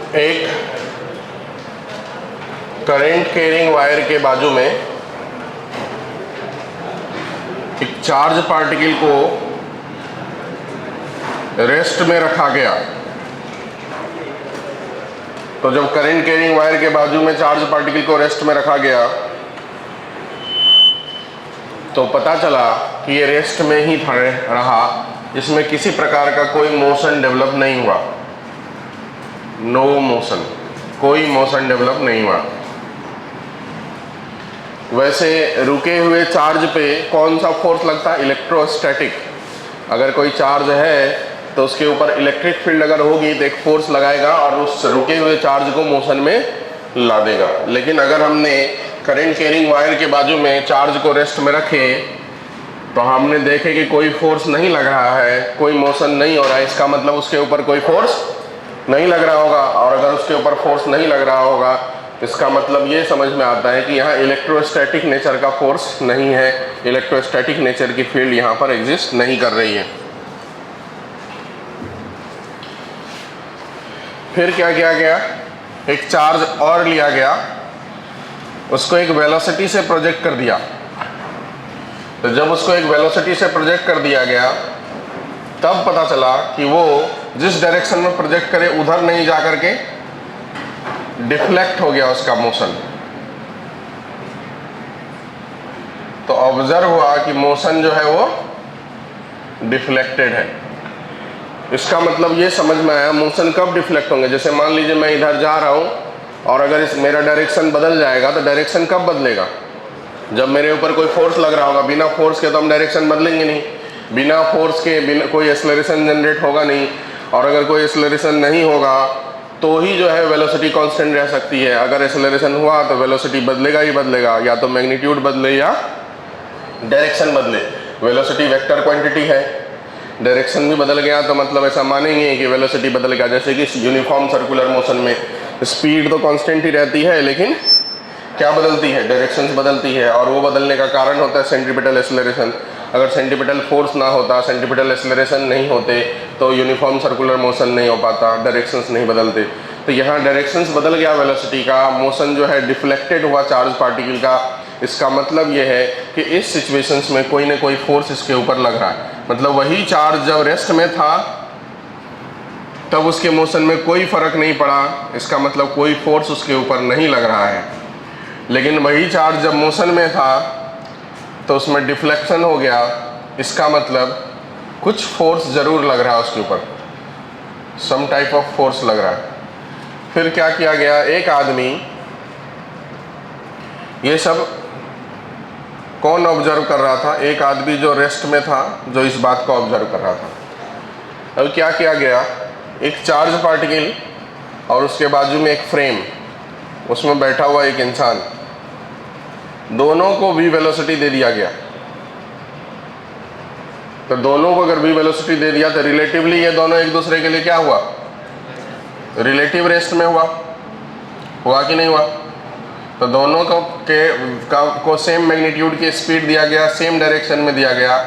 एक current carrying wire के बाजू में एक चार्ज पार्टिकल को रेस्ट में रखा गया। तो जब करंट कैरिंग वायर के बाजू में चार्ज पार्टिकल को रेस्ट में रखा गया तो पता चला कि ये रेस्ट में ही रहा, इसमें किसी प्रकार का कोई मोशन डेवलप नहीं हुआ। नो मोशन, कोई मोशन डेवलप नहीं हुआ। वैसे रुके हुए चार्ज पे कौन सा फोर्स लगता है? इलेक्ट्रोस्टैटिक। अगर कोई चार्ज है तो उसके ऊपर इलेक्ट्रिक फील्ड अगर होगी तो एक फोर्स लगाएगा और उस रुके हुए चार्ज को मोशन में ला देगा। लेकिन अगर हमने करंट कैरिंग वायर के बाजू में चार्ज को रेस्ट में रखे तो हमने देखे कि कोई फोर्स नहीं लग रहा है, कोई मोशन नहीं हो रहा है। इसका मतलब उसके ऊपर कोई फोर्स नहीं लग रहा होगा, और अगर उसके ऊपर फोर्स नहीं लग रहा होगा इसका मतलब ये समझ में आता है कि यहाँ इलेक्ट्रोस्टैटिक नेचर का फोर्स नहीं है, इलेक्ट्रोस्टैटिक नेचर की फील्ड यहाँ पर एग्जिस्ट नहीं कर रही है। फिर क्या किया गया? एक चार्ज और लिया गया, उसको एक वेलोसिटी से प्रोजेक्ट कर दिया। तो जब उसको एक वेलोसिटी से प्रोजेक्ट कर दिया गया तब पता चला कि वो जिस डायरेक्शन में प्रोजेक्ट करे उधर नहीं जा करके डिफ्लेक्ट हो गया उसका मोशन। तो ऑब्जर्व हुआ कि मोशन जो है वो डिफ्लेक्टेड है। इसका मतलब ये समझ में आया मोशन कब डिफ्लेक्ट होंगे। जैसे मान लीजिए मैं इधर जा रहा हूँ और अगर मेरा डायरेक्शन बदल जाएगा तो डायरेक्शन कब बदलेगा? जब मेरे ऊपर कोई फोर्स लग रहा होगा। बिना फोर्स के तो हम डायरेक्शन बदलेंगे नहीं, बिना फोर्स के बिना कोई एक्सेलरेशन जनरेट होगा नहीं, और अगर कोई एक्सेलरेशन नहीं होगा तो ही जो है वेलोसिटी कांस्टेंट रह सकती है। अगर एक्सेलरेशन हुआ तो वेलोसिटी बदलेगा ही बदलेगा, या तो मैग्नीट्यूड बदले या डायरेक्शन बदले। वेलोसिटी वेक्टर क्वांटिटी है, डायरेक्शन भी बदल गया तो मतलब ऐसा मानेंगे कि वेलोसिटी बदल गया। जैसे कि यूनिफॉर्म सर्कुलर मोशन में स्पीड तो कांस्टेंट ही रहती है, लेकिन क्या बदलती है? डायरेक्शंस बदलती है, और वो बदलने का कारण होता है सेंट्रीपिटल एक्सेलरेशन। अगर सेंट्रीपिटल फोर्स ना होता, सेंट्रीपिटल एक्सेलरेशन नहीं होते तो यूनिफॉर्म सर्कुलर मोशन नहीं हो पाता, डायरेक्शंस नहीं बदलते। तो यहाँ डायरेक्शंस बदल गया वेलोसिटी का, मोशन जो है डिफ्लेक्टेड हुआ चार्ज पार्टिकल का। इसका मतलब ये है कि इस सिचुएशंस में कोई ना कोई फोर्स इसके ऊपर लग रहा है। मतलब वही चार्ज जब रेस्ट में था तब उसके मोशन में कोई फर्क नहीं पड़ा, इसका मतलब कोई फोर्स उसके ऊपर नहीं लग रहा है। लेकिन वही चार्ज जब मोशन में था तो उसमें डिफ्लेक्शन हो गया, इसका मतलब कुछ फोर्स ज़रूर लग रहा है उसके ऊपर, सम टाइप ऑफ फोर्स लग रहा है। फिर क्या किया गया? एक आदमी, ये सब कौन ऑब्जर्व कर रहा था? एक आदमी जो रेस्ट में था, जो इस बात को ऑब्जर्व कर रहा था। अब क्या किया गया? एक चार्ज पार्टिकल और उसके बाजू में एक फ्रेम, उसमें बैठा हुआ एक इंसान, दोनों को v वेलोसिटी दे दिया गया। तो दोनों को अगर v वेलोसिटी दे दिया तो रिलेटिवली ये दोनों एक दूसरे के लिए क्या हुआ? रिलेटिव रेस्ट में हुआ कि नहीं हुआ? तो दोनों को सेम मैग्नीट्यूड की स्पीड दिया गया, सेम डायरेक्शन में दिया गया,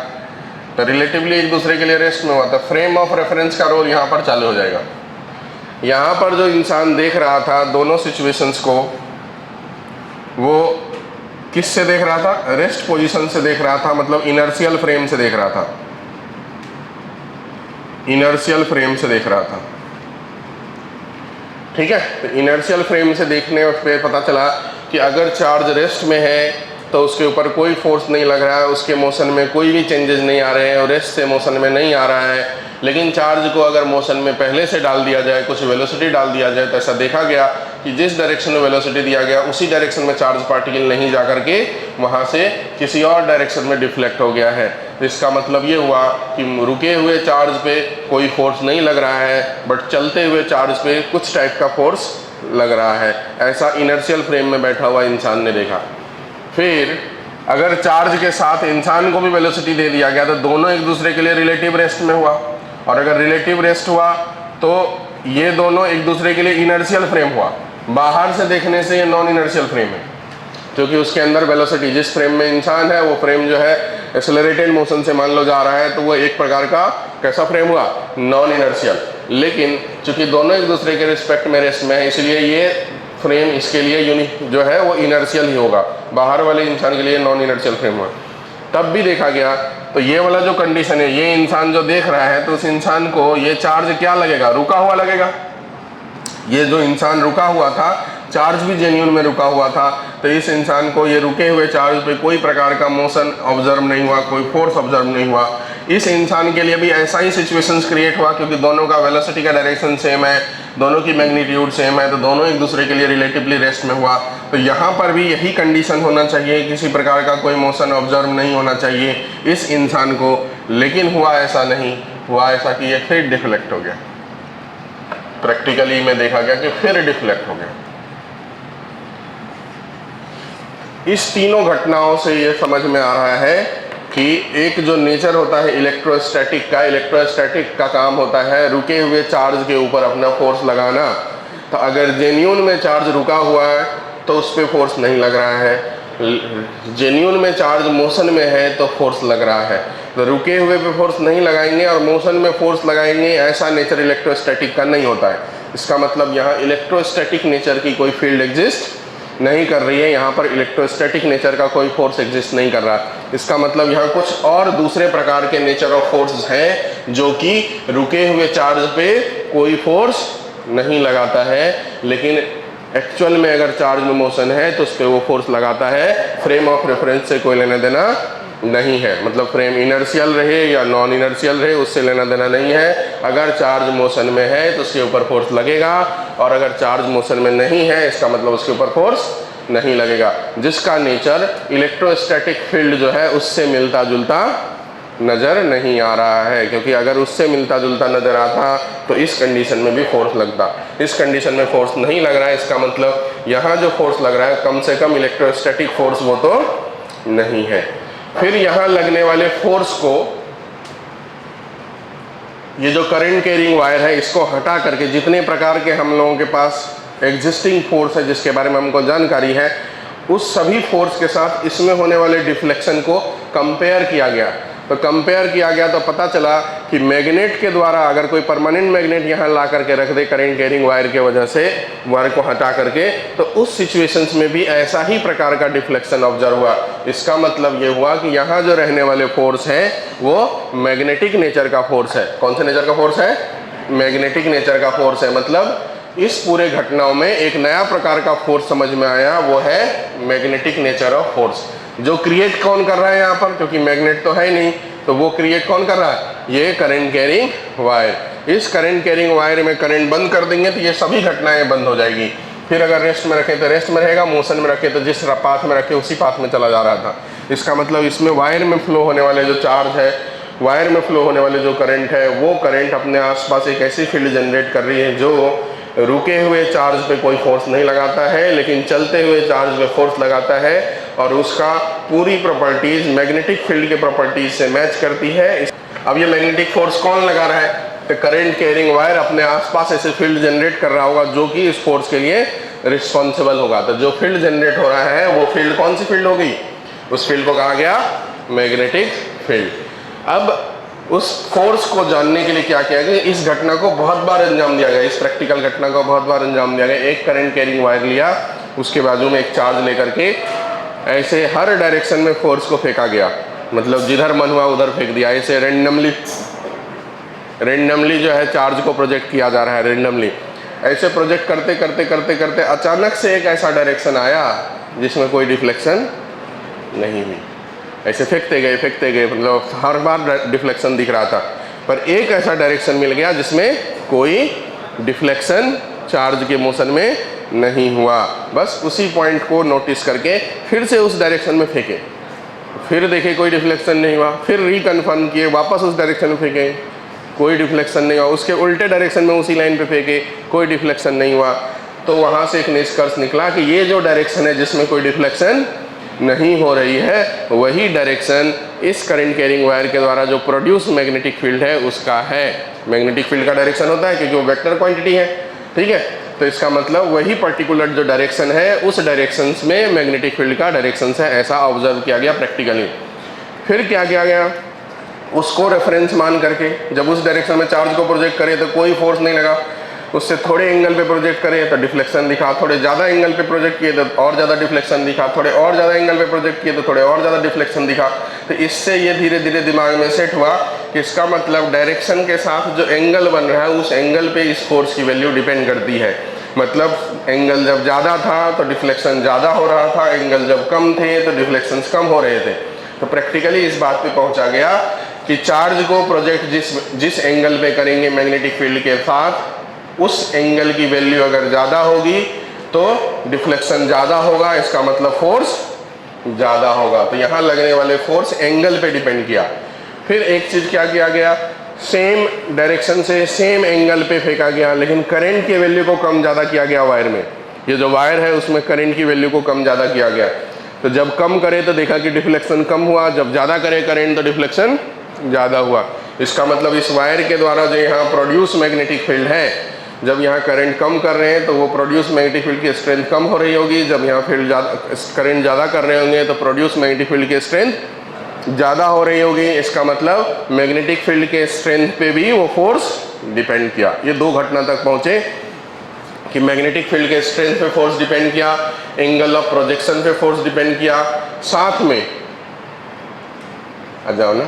तो रिलेटिवली एक दूसरे के लिए रेस्ट में हुआ। तो फ्रेम ऑफ रेफरेंस का रोल यहाँ पर चालू हो जाएगा। यहाँ पर जो इंसान देख रहा था दोनों सिचुएशंस को, वो किस से देख रहा था? रेस्ट पोजीशन से देख रहा था, मतलब इनर्शियल फ्रेम से देख रहा था, इनर्शियल फ्रेम से देख रहा था। ठीक है, तो इनर्शियल फ्रेम से देखने पे पता चला कि अगर चार्ज रेस्ट में है तो उसके ऊपर कोई फोर्स नहीं लग रहा है, उसके मोशन में कोई भी चेंजेस नहीं आ रहे हैं, और रेस्ट से मोशन में नहीं आ रहा है। लेकिन चार्ज को अगर मोशन में पहले से डाल दिया जाए, कुछ वेलोसिटी डाल दिया जाए, तो ऐसा देखा गया कि जिस डायरेक्शन में वेलोसिटी दिया गया उसी डायरेक्शन में चार्ज पार्टिकल नहीं जा करके वहाँ से किसी और डायरेक्शन में डिफ्लेक्ट हो गया है। तो इसका मतलब ये हुआ कि रुके हुए चार्ज पे कोई फोर्स नहीं लग रहा है, बट चलते हुए चार्ज पे कुछ टाइप का फोर्स लग रहा है। ऐसा इनर्शियल फ्रेम में बैठा हुआ इंसान ने देखा। फिर अगर चार्ज के साथ इंसान को भी वेलोसिटी दे दिया गया तो दोनों एक दूसरे के लिए रिलेटिव रेस्ट में हुआ, और अगर रिलेटिव रेस्ट हुआ तो ये दोनों एक दूसरे के लिए इनर्शियल फ्रेम हुआ। बाहर से देखने से ये नॉन इनर्शियल फ्रेम है, क्योंकि उसके अंदर वेलोसिटी, जिस फ्रेम में इंसान है वो फ्रेम जो है एक्सेलरेटेड मोशन से मान लो जा रहा है, तो वो एक प्रकार का कैसा फ्रेम हुआ? Non inertial. लेकिन चूंकि दोनों एक दूसरे के रिस्पेक्ट में रेस्ट में है, इसलिए ये फ्रेम इसके लिए जो है वो इनर्शियल ही होगा, बाहर वाले इंसान के लिए नॉन इनर्शियल फ्रेम होगा। तब भी देखा गया तो ये वाला जो कंडीशन है, ये इंसान जो देख रहा है तो उस इंसान को ये चार्ज क्या लगेगा, रुका हुआ लगेगा। ये जो इंसान रुका हुआ था, चार्ज भी जेन्युइन में रुका हुआ था, तो इस इंसान को ये रुके हुए चार्ज पे कोई प्रकार का मोशन ऑब्जर्व नहीं हुआ, कोई फोर्स ऑब्जर्व नहीं हुआ। इस इंसान के लिए भी ऐसा ही सिचुएशंस क्रिएट हुआ, क्योंकि दोनों का वेलोसिटी का डायरेक्शन सेम है, दोनों की मैग्नीट्यूड सेम है, तो दोनों एक दूसरे के लिए रिलेटिवली रेस्ट में हुआ। तो यहाँ पर भी यही कंडीशन होना चाहिए, किसी प्रकार का कोई मोशन ऑब्जर्व नहीं होना चाहिए इस इंसान को, लेकिन हुआ ऐसा नहीं, हुआ ऐसा कि ये फिर डिफ्लेक्ट हो गया। प्रैक्टिकली में देखा गया कि फिर डिफ्लेक्ट हो गया। इस तीनों घटनाओं से ये समझ में आ रहा है कि एक जो नेचर होता है इलेक्ट्रोस्टैटिक का काम होता है रुके हुए चार्ज के ऊपर अपना फोर्स लगाना। तो अगर जेन्युइन में चार्ज रुका हुआ है तो उस पर फोर्स नहीं लग रहा है, जेन्युइन में चार्ज मोशन में है तो फोर्स लग रहा है। तो रुके हुए पे फोर्स नहीं लगाएंगे और मोशन में फोर्स लगाएंगे, ऐसा नेचर इलेक्ट्रोस्टैटिक का नहीं होता है। इसका मतलब यहाँ इलेक्ट्रोस्टैटिक नेचर की कोई फील्ड एग्जिस्ट नहीं कर रही है, यहाँ पर इलेक्ट्रोस्टैटिक नेचर का कोई फोर्स एग्जिस्ट नहीं कर रहा। इसका मतलब यहाँ कुछ और दूसरे प्रकार के नेचर ऑफ फोर्स हैं जो कि रुके हुए चार्ज पे कोई फोर्स नहीं लगाता है, लेकिन एक्चुअल में अगर चार्ज में मोशन है तो उस पर वो फोर्स लगाता है। फ्रेम ऑफ रेफरेंस से कोई लेना देना नहीं है, मतलब फ्रेम इनर्शियल रहे या नॉन इनर्शियल रहे उससे लेना देना नहीं है। अगर चार्ज मोशन में है तो उसके ऊपर फोर्स लगेगा, और अगर चार्ज मोशन में नहीं है इसका मतलब उसके ऊपर फोर्स नहीं लगेगा, जिसका नेचर इलेक्ट्रोस्टैटिक फील्ड जो है उससे मिलता जुलता नज़र नहीं आ रहा है। क्योंकि अगर उससे मिलता जुलता नज़र आता तो इस कंडीशन में भी फोर्स लगता, इस कंडीशन में फोर्स नहीं लग रहा है। इसका मतलब यहाँ जो फोर्स लग रहा है कम से कम इलेक्ट्रोस्टैटिक फोर्स वो तो नहीं है। फिर यहाँ लगने वाले फोर्स को, ये जो करंट कैरिंग वायर है इसको हटा करके जितने प्रकार के हम लोगों के पास एग्जिस्टिंग फोर्स है जिसके बारे में हमको जानकारी है, उस सभी फोर्स के साथ इसमें होने वाले डिफ्लेक्शन को कंपेयर किया गया। तो कंपेयर किया गया तो पता चला कि मैग्नेट के द्वारा अगर कोई परमानेंट मैग्नेट यहाँ ला करके रख दे करंट कैरिंग वायर के वजह से, वायर को हटा करके, तो उस सिचुएशंस में भी ऐसा ही प्रकार का डिफ्लेक्शन ऑब्जर्व हुआ। इसका मतलब ये हुआ कि यहाँ जो रहने वाले फोर्स है वो मैग्नेटिक नेचर का फोर्स है। कौन से नेचर का फोर्स है? मैग्नेटिक नेचर का फोर्स है। मतलब इस पूरे घटनाओं में एक नया प्रकार का फोर्स समझ में आया, वो है मैग्नेटिक नेचर ऑफ फोर्स। जो क्रिएट कौन कर रहा है यहाँ पर, क्योंकि मैग्नेट तो है ही नहीं, तो वो क्रिएट कौन कर रहा है? ये करंट कैरिंग वायर। इस करंट कैरिंग वायर में करंट बंद कर देंगे तो ये सभी घटनाएं बंद हो जाएगी। फिर अगर रेस्ट में रखें तो रेस्ट में रहेगा, मोशन में रखें तो जिस पाथ में रखे उसी पाथ में चला जा रहा था। इसका मतलब इसमें वायर में फ्लो होने वाले जो चार्ज है, वायर में फ्लो होने वाले जो करंट है, वो करंट अपने आसपास एक ऐसी फील्ड जनरेट कर रही है जो रुके हुए चार्ज पे कोई फोर्स नहीं लगाता है, लेकिन चलते हुए चार्ज पे फोर्स लगाता है, और उसका पूरी प्रॉपर्टीज मैग्नेटिक फील्ड के प्रॉपर्टीज से मैच करती है। अब ये मैग्नेटिक फोर्स कौन लगा रहा है? तो करंट कैरिंग वायर अपने आसपास ऐसे फील्ड जनरेट कर रहा होगा जो कि इस फोर्स के लिए रिस्पॉन्सिबल होगा। तो जो फील्ड जनरेट हो रहा है वो फील्ड कौन सी फील्ड होगी? उस फील्ड को कहा गया मैग्नेटिक फील्ड। अब उस फोर्स को जानने के लिए क्या किया गया? इस घटना को बहुत बार अंजाम दिया गया, इस प्रैक्टिकल घटना को बहुत बार अंजाम दिया गया। एक करंट कैरिंग वायर लिया, उसके बाजू में एक चार्ज लेकर के ऐसे हर डायरेक्शन में फोर्स को फेंका गया, मतलब जिधर मन हुआ उधर फेंक दिया। ऐसे रेंडमली जो है चार्ज को प्रोजेक्ट किया जा रहा है, रेंडमली ऐसे प्रोजेक्ट करते करते करते करते अचानक से एक ऐसा डायरेक्शन आया जिसमें कोई डिफ्लेक्शन नहीं हुई। ऐसे फेंकते गए, मतलब हर बार डिफ्लेक्शन दिख रहा था, पर एक ऐसा डायरेक्शन मिल गया जिसमें कोई डिफ्लेक्शन चार्ज के मोशन में नहीं हुआ। बस उसी पॉइंट को नोटिस करके फिर से उस डायरेक्शन में फेंके, फिर देखे कोई डिफ्लेक्शन नहीं हुआ, फिर रिकन्फर्म किए, वापस उस डायरेक्शन में फेंके, कोई डिफ्लेक्शन नहीं हुआ, उसके उल्टे डायरेक्शन में उसी लाइन पे फेंके, कोई डिफ्लेक्शन नहीं हुआ। तो वहाँ से एक निष्कर्ष निकला कि ये जो डायरेक्शन है जिसमें कोई डिफ्लेक्शन नहीं हो रही है, वही डायरेक्शन इस करंट कैरिंग वायर के द्वारा जो प्रोड्यूस मैग्नेटिक फील्ड है उसका है। मैग्नेटिक फील्ड का डायरेक्शन होता है क्योंकि वो वेक्टर क्वांटिटी है, ठीक है। तो इसका मतलब वही पर्टिकुलर जो डायरेक्शन है उस डायरेक्शन में मैग्नेटिक फील्ड का डायरेक्शन है, ऐसा ऑब्जर्व किया गया प्रैक्टिकली। फिर क्या किया गया? उसको रेफरेंस मान करके जब उस डायरेक्शन में चार्ज को प्रोजेक्ट करें तो कोई फोर्स नहीं लगा, उससे थोड़े एंगल पे प्रोजेक्ट करें तो डिफ्लेक्शन दिखा, थोड़े ज़्यादा एंगल पे प्रोजेक्ट किए तो और ज़्यादा डिफ्लेक्शन दिखा, थोड़े और ज़्यादा एंगल पे प्रोजेक्ट किए तो थोड़े और ज़्यादा डिफ्लेक्शन दिखा। तो इससे ये धीरे धीरे दिमाग में सेट हुआ कि इसका मतलब डायरेक्शन के साथ जो एंगल बन रहा है उस एंगल पे इस फोर्स की वैल्यू डिपेंड करती है। मतलब एंगल जब ज़्यादा था तो डिफ्लेक्शन ज़्यादा हो रहा था, एंगल जब कम थे तो डिफ्लेक्शन कम हो रहे थे। तो प्रैक्टिकली इस बात पे पहुंचा गया कि चार्ज को प्रोजेक्ट जिस एंगल पे करेंगे मैग्नेटिक फील्ड के साथ, उस एंगल की वैल्यू अगर ज़्यादा होगी तो डिफ्लेक्शन ज़्यादा होगा, इसका मतलब फोर्स ज़्यादा होगा। तो यहाँ लगने वाले फोर्स एंगल पे डिपेंड किया। फिर एक चीज़ क्या किया गया, सेम डायरेक्शन से सेम एंगल पे फेंका गया, लेकिन करंट की वैल्यू को कम ज़्यादा किया गया वायर में। ये जो वायर है उसमें करंट की वैल्यू को कम ज़्यादा किया गया। तो जब कम करे तो देखा कि डिफ्लेक्शन कम हुआ, जब ज़्यादा करे करंट तो डिफ्लेक्शन ज़्यादा हुआ। इसका मतलब इस वायर के द्वारा जो यहाँ प्रोड्यूस मैग्नेटिक फील्ड है, जब यहाँ करंट कम कर रहे हैं तो वो प्रोड्यूस मैग्नेटिक फील्ड की स्ट्रेंथ कम हो रही होगी, जब यहाँ फील्ड करंट ज़्यादा कर रहे होंगे तो प्रोड्यूस मैग्नेटिक फील्ड की स्ट्रेंथ ज़्यादा हो रही होगी। इसका मतलब मैग्नेटिक फील्ड के स्ट्रेंथ पे भी वो फोर्स डिपेंड किया। ये दो घटना तक पहुँचे कि मैग्नेटिक फील्ड के स्ट्रेंथ पे फोर्स डिपेंड किया, एंगल ऑफ प्रोजेक्शन पे फोर्स डिपेंड किया, साथ में आ जाओ ना,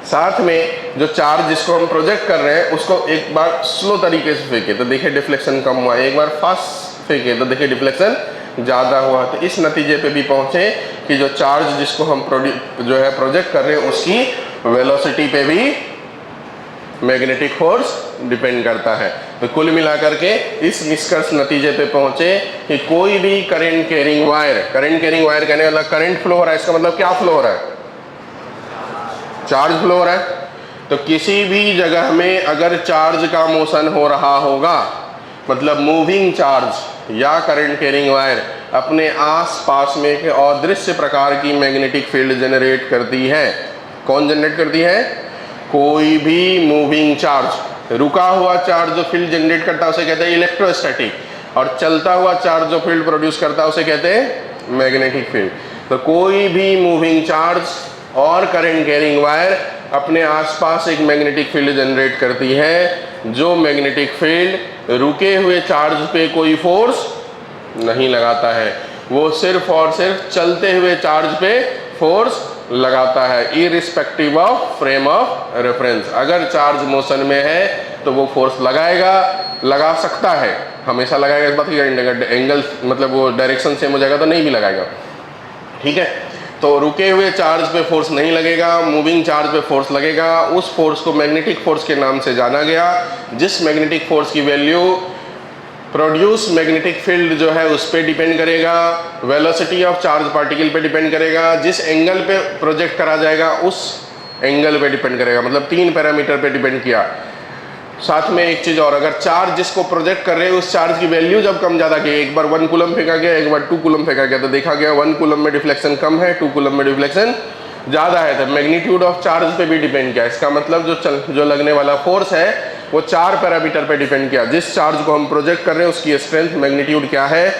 साथ में जो चार्ज जिसको हम प्रोजेक्ट कर रहे हैं उसको एक बार स्लो तरीके से फेंके तो देखिए डिफ्लेक्शन कम हुआ, एक बार फास्ट फेंके तो देखिए डिफ्लेक्शन ज़्यादा हुआ। तो इस नतीजे पे भी पहुंचे कि जो चार्ज जिसको हम प्रोजेक्ट कर रहे हैं उसकी वेलोसिटी पे भी मैग्नेटिक फोर्स डिपेंड करता है। तो कुल मिलाकर के इस निष्कर्ष नतीजे पे पहुंचे कि कोई भी करंट कैरिंग वायर कहने वाला करंट फ्लो हो रहा है, इसका मतलब क्या फ्लो हो रहा है, चार्ज फ्लो हो रहा है। तो किसी भी जगह में अगर चार्ज का मोशन हो रहा होगा, मतलब मूविंग चार्ज या करंट कैरिंग वायर अपने आसपास में एक अदृश्य प्रकार की मैग्नेटिक फील्ड जनरेट करती है। कौन जनरेट करती है, कोई भी मूविंग चार्ज। रुका हुआ चार्ज जो फील्ड जनरेट करता है उसे कहते हैं इलेक्ट्रोस्टैटिक, और चलता हुआ चार्ज जो फील्ड प्रोड्यूस करता है उसे कहते हैं मैग्नेटिक फील्ड। तो कोई भी मूविंग चार्ज और करंट कैरिंग वायर अपने आसपास एक मैग्नेटिक फील्ड जनरेट करती है, जो मैग्नेटिक फील्ड रुके हुए चार्ज पे कोई फोर्स नहीं लगाता है, वो सिर्फ और सिर्फ चलते हुए चार्ज पे फोर्स लगाता है, irrespective of frame of reference. अगर चार्ज मोशन में है तो वो फोर्स लगाएगा, लगा सकता है, हमेशा लगाएगा इस बात की गारंटी। अगर एंगल मतलब वो डायरेक्शन सेम हो जाएगा तो नहीं भी लगाएगा, ठीक है। तो रुके हुए चार्ज पे फोर्स नहीं लगेगा, मूविंग चार्ज पे फोर्स लगेगा। उस फोर्स को मैग्नेटिक फोर्स के नाम से जाना गया, जिस मैग्नेटिक फोर्स की वैल्यू प्रोड्यूस मैग्नेटिक फील्ड जो है उस पर डिपेंड करेगा, वेलोसिटी ऑफ चार्ज पार्टिकल पे डिपेंड करेगा, जिस एंगल पे प्रोजेक्ट करा जाएगा उस एंगल पे डिपेंड करेगा। मतलब 3 पैरामीटर पे डिपेंड किया। साथ में एक चीज़ और, अगर चार्ज जिसको प्रोजेक्ट कर रहे हैं उस चार्ज की वैल्यू जब कम ज़्यादा की, एक बार 1 कूलम फेंका गया, एक बार 2 कूलम फेंका गया, तो देखा गया 1 कूलम में डिफ्लेक्शन कम है, 2 कूलम में डिफ्लेक्शन ज़्यादा है। तो मैग्नीट्यूड ऑफ चार्ज पे भी डिपेंड किया। इसका मतलब जो लगने वाला फोर्स है वो 4 पैरामीटर पे डिपेंड किया। जिस चार्ज को हम प्रोजेक्ट कर रहे हैं उसकी स्ट्रेंथ मैग्नीट्यूड क्या है,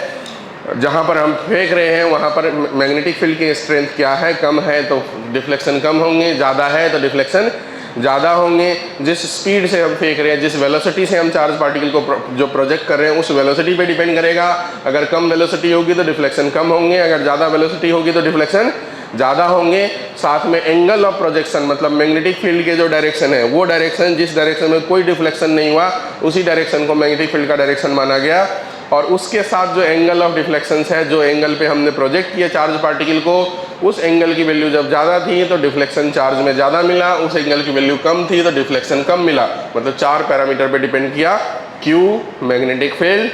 जहाँ पर हम फेंक रहे हैं वहाँ पर मैग्नेटिक फील्ड की स्ट्रेंथ क्या है, कम है तो डिफ्लेक्शन कम होंगे, ज़्यादा है तो डिफ्लेक्शन ज़्यादा होंगे। जिस स्पीड से हम फेंक रहे हैं, जिस वेलोसिटी से हम चार्ज पार्टिकल को जो प्रोजेक्ट कर रहे हैं उस वेलोसिटी पे डिपेंड करेगा। अगर कम वेलोसिटी होगी तो डिफ्लेक्शन कम होंगे, अगर ज़्यादा वेलोसिटी होगी तो डिफ्लेक्शन ज़्यादा होंगे। साथ में एंगल ऑफ प्रोजेक्शन, मतलब मैग्नेटिक फील्ड के जो डायरेक्शन है वो डायरेक्शन जिस डायरेक्शन में कोई डिफ्लेक्शन नहीं हुआ उसी डायरेक्शन को मैग्नेटिक फील्ड का डायरेक्शन माना गया। और उसके साथ जो एंगल ऑफ डिफ्लेक्शन है, जो एंगल पे हमने प्रोजेक्ट किया चार्ज पार्टिकल को, उस एंगल की वैल्यू जब ज़्यादा थी तो डिफ्लेक्शन चार्ज में ज़्यादा मिला, उस एंगल की वैल्यू कम थी तो डिफ्लेक्शन कम मिला। मतलब 4 पैरामीटर पे डिपेंड किया, Q magnetic field,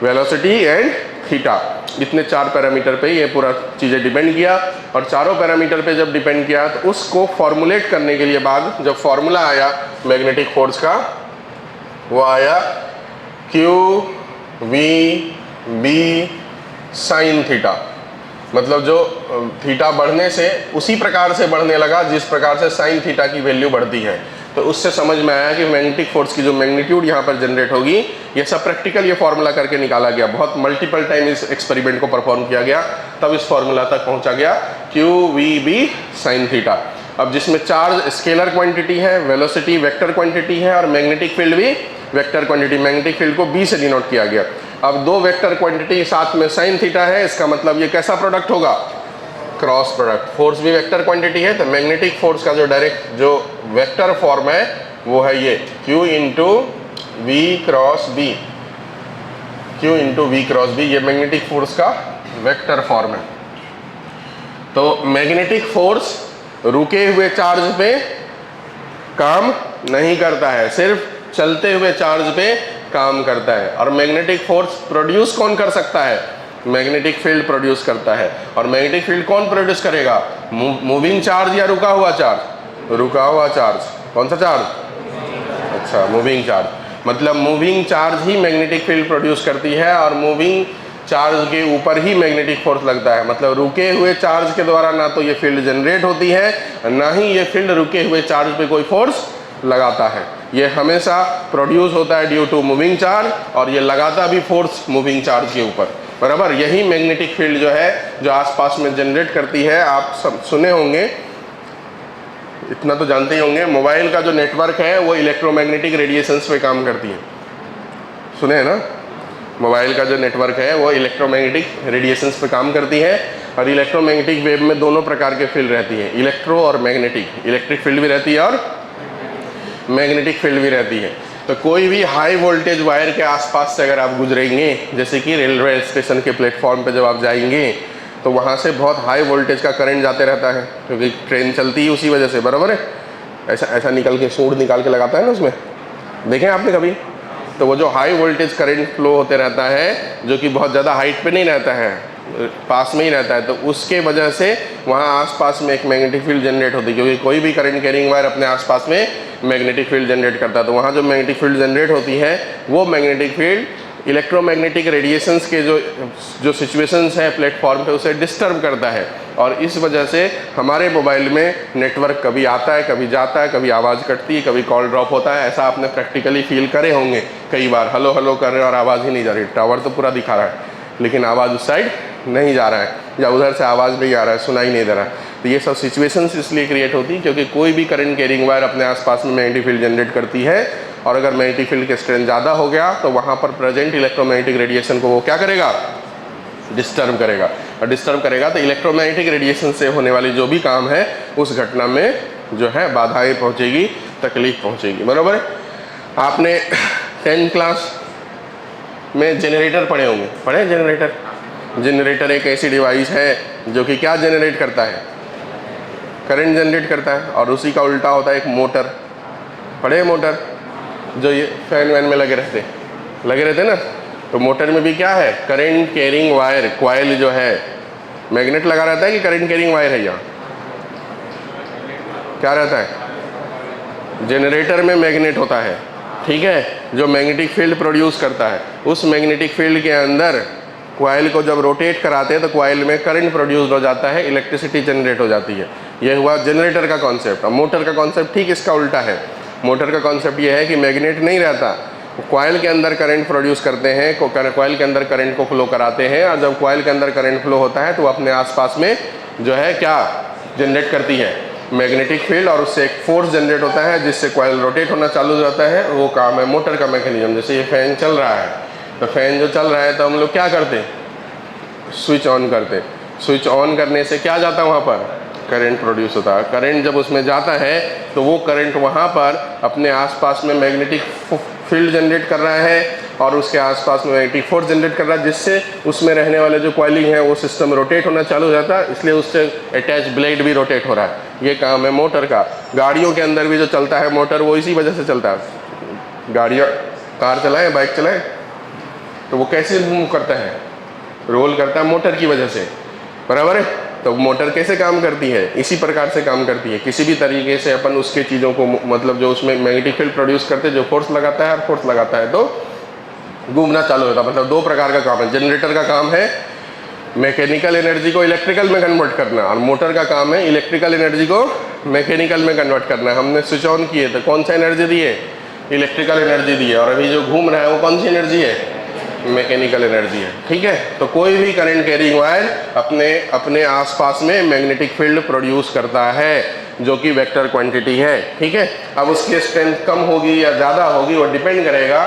velocity and theta. इतने 4 पैरामीटर पे ये पूरा चीज़ें डिपेंड किया। और चारों पैरामीटर पे जब डिपेंड किया तो उसको फॉर्मुलेट करने के लिए बाद जब फॉर्मूला आया मैग्नेटिक फोर्स का, वो आया QV B साइन थीटा। मतलब जो थीटा बढ़ने से उसी प्रकार से बढ़ने लगा जिस प्रकार से साइन थीटा की वैल्यू बढ़ती है। तो उससे समझ में आया कि मैग्नेटिक फोर्स की जो मैग्नीट्यूड यहाँ पर जनरेट होगी, ये सब प्रैक्टिकल ये फार्मूला करके निकाला गया। बहुत मल्टीपल टाइम इस एक्सपेरिमेंट को परफॉर्म किया गया, तब इस फार्मूला तक पहुँचा गया QVB साइन थीटा। अब जिसमें चार्ज स्केलर क्वांटिटी है, वेलोसिटी वेक्टर क्वांटिटी है और मैग्नेटिक फील्ड भी वेक्टर क्वांटिटी, मैग्नेटिक फील्ड को B से डिनोट किया गया। अब दो वेक्टर क्वांटिटी साथ में साइन थीटा है, इसका मतलब ये कैसा प्रोडक्ट होगा, क्रॉस प्रोडक्ट। फोर्स भी वेक्टर क्वांटिटी है तो मैग्नेटिक फोर्स का जो डायरेक्ट जो वेक्टर फॉर्म है वो है ये Q into V cross B, Q into V cross B, ये मैग्नेटिक फोर्स का वेक्टर फॉर्म है। तो मैग्नेटिक फोर्स रुके हुए चार्ज पे काम नहीं करता है, सिर्फ चलते हुए चार्ज पे काम करता है। और मैग्नेटिक फोर्स प्रोड्यूस कौन कर सकता है, मैग्नेटिक फील्ड प्रोड्यूस करता है। और मैग्नेटिक फील्ड कौन प्रोड्यूस करेगा, मूविंग चार्ज या रुका हुआ चार्ज, रुका हुआ चार्ज। कौन सा चार्ज, अच्छा मूविंग चार्ज। मतलब मूविंग चार्ज ही मैग्नेटिक फील्ड प्रोड्यूस करती है और मूविंग चार्ज के ऊपर ही मैग्नेटिक फोर्स लगता है। मतलब रुके हुए चार्ज के द्वारा ना तो ये फील्ड जनरेट होती है ना ही ये फील्ड रुके हुए चार्ज पे कोई फोर्स लगाता है। ये हमेशा प्रोड्यूस होता है ड्यू टू मूविंग चार्ज और ये लगाता भी फोर्स मूविंग चार्ज के ऊपर, बराबर। यही मैग्नेटिक फील्ड जो है जो आसपास में जनरेट करती है। आप सब सुने होंगे, इतना तो जानते ही होंगे, मोबाइल का जो नेटवर्क है वो इलेक्ट्रोमैग्नेटिक रेडिएशंस पे काम करती है, सुने हैं ना। मोबाइल का जो नेटवर्क है वो इलेक्ट्रोमैग्नेटिक रेडिएशंस पे काम करती है और इलेक्ट्रोमैग्नेटिक वेव में दोनों प्रकार के फील्ड रहती है, इलेक्ट्रो और मैग्नेटिक। इलेक्ट्रिक फील्ड भी रहती है और मैग्नेटिक फील्ड भी रहती है। तो कोई भी हाई वोल्टेज वायर के आसपास से अगर आप गुजरेंगे, जैसे कि रेलवे स्टेशन के प्लेटफॉर्म पे जब आप जाएंगे तो वहाँ से बहुत हाई वोल्टेज का करंट जाते रहता है क्योंकि ट्रेन चलती है उसी वजह से, बराबर है। ऐसा निकल के सूंड निकाल के लगाता है ना उसमें, देखें आपने कभी। तो वो जो हाई वोल्टेज करंट फ्लो होते रहता है जो कि बहुत ज़्यादा हाइट पे नहीं रहता है, पास में ही रहता है, तो उसके वजह से वहाँ आसपास में एक मैग्नेटिक फील्ड जनरेट होती है क्योंकि कोई भी करंट कैरिंग वायर अपने आसपास में मैग्नेटिक फील्ड जनरेट करता है। तो वहाँ जो मैग्नेटिक फील्ड जनरेट होती है वो मैग्नेटिक फील्ड इलेक्ट्रोमैग्नेटिक रेडिएशंस के जो सिचुएशंस है प्लेटफॉर्म पे उसे डिस्टर्ब करता है और इस वजह से हमारे मोबाइल में नेटवर्क कभी आता है कभी जाता है, कभी आवाज़ कटती है, कभी कॉल ड्रॉप होता है। ऐसा आपने प्रैक्टिकली फील करे होंगे कई बार, हेलो हेलो कर रहे हैं और आवाज़ ही नहीं जा रही, टावर तो पूरा दिखा रहा है लेकिन आवाज़ उस साइड नहीं जा रहा है या उधर से आवाज़ नहीं आ रहा है, सुनाई नहीं दे रहा है। तो ये सब सिचुएशंस इसलिए क्रिएट होती है क्योंकि कोई भी करंट कैरिंग वायर अपने आसपास में मैग्नेटिक फील्ड जनरेट करती है और अगर मैग्नेटिक फील्ड के स्ट्रेंथ ज़्यादा हो गया तो वहाँ पर प्रेजेंट इलेक्ट्रोमैग्नेटिक रेडिएशन को वो क्या करेगा, डिस्टर्ब करेगा। और डिस्टर्ब करेगा तो इलेक्ट्रोमैग्नेटिक रेडिएशन से होने वाली जो भी काम है उस घटना में जो है बाधाएँ पहुँचेगी, तकलीफ पहुँचेगी, बराबर। आपने 10th क्लास में जनरेटर पढ़े होंगे, पढ़े जनरेटर। जनरेटर एक ऐसी डिवाइस है जो कि क्या जनरेट करता है, करंट जनरेट करता है और उसी का उल्टा होता है एक मोटर, पढ़े मोटर, जो ये फैन वैन में लगे रहते ना। तो मोटर में भी क्या है, करंट कैरिंग वायर, कॉइल जो है मैग्नेट लगा रहता है कि करंट कैरिंग वायर है, यहाँ क्या रहता है, जनरेटर में मैग्नेट होता है, ठीक है, जो मैग्नेटिक फील्ड प्रोड्यूस करता है। उस मैग्नेटिक फील्ड के अंदर कॉइल को जब रोटेट कराते हैं तो कॉइल में करंट प्रोड्यूस हो जाता है, इलेक्ट्रिसिटी जनरेट हो जाती है। यह हुआ जनरेटर का कॉन्सेप्ट। अब मोटर का कॉन्सेप्ट ठीक इसका उल्टा है। मोटर का कॉन्सेप्ट ये है कि मैग्नेट नहीं रहता, कॉइल के अंदर करंट प्रोड्यूस करते हैं, कॉइल के अंदर करंट को फ्लो कराते हैं और जब कॉइल के अंदर करंट फ्लो होता है तो अपने आसपास में जो है क्या जनरेट करती है, मैग्नेटिक फील्ड, और उससे एक फोर्स जनरेट होता है जिससे कॉइल रोटेट होना चालू हो जाता है। वो काम है मोटर का मैकेनिज्म। जैसे ये फैन चल रहा है तो फैन जो चल रहा है तो हम लोग क्या करते हैं, स्विच ऑन करते हैं। स्विच ऑन करने से क्या जाता है, वहाँ पर करंट प्रोड्यूस होता है। करंट जब उसमें जाता है तो वो करंट वहाँ पर अपने आसपास में मैग्नेटिक फील्ड जनरेट कर रहा है और उसके आसपास में मैग्नेटिक फोर्स जनरेट कर रहा है जिससे उसमें रहने वाले जो कॉइलिंग है वो सिस्टम रोटेट होना चालू हो जाता है, इसलिए उससे अटैच ब्लेड भी रोटेट हो रहा है। ये काम है मोटर का। गाड़ियों के अंदर भी जो चलता है मोटर वो इसी वजह से चलता है। गाड़ियाँ, कार चलाएं, बाइक चलाएं तो वो कैसे मूव करता है, रोल करता है मोटर की वजह से, बराबर है। तो मोटर कैसे काम करती है, इसी प्रकार से काम करती है। किसी भी तरीके से अपन उसके चीज़ों को मतलब जो उसमें मैग्नेटिक फील्ड प्रोड्यूस करते हैं, जो फोर्स लगाता है और फोर्स लगाता है तो घूमना चालू होता है। मतलब दो प्रकार का काम है। जनरेटर का काम है मैकेनिकल एनर्जी को इलेक्ट्रिकल में कन्वर्ट करना और मोटर का काम है इलेक्ट्रिकल एनर्जी को मैकेनिकल में कन्वर्ट करना। हमने स्विच ऑन किए तो कौन सा एनर्जी दी है, इलेक्ट्रिकल एनर्जी दी है, और अभी जो घूम रहा है वो कौन सी एनर्जी है, मैकेनिकल एनर्जी है, ठीक है। तो कोई भी करंट कैरिंग वायर अपने आसपास में मैग्नेटिक फील्ड प्रोड्यूस करता है। जो कि वेक्टर क्वांटिटी है। ठीक है, अब उसकी स्ट्रेंथ कम होगी या ज़्यादा होगी वो डिपेंड करेगा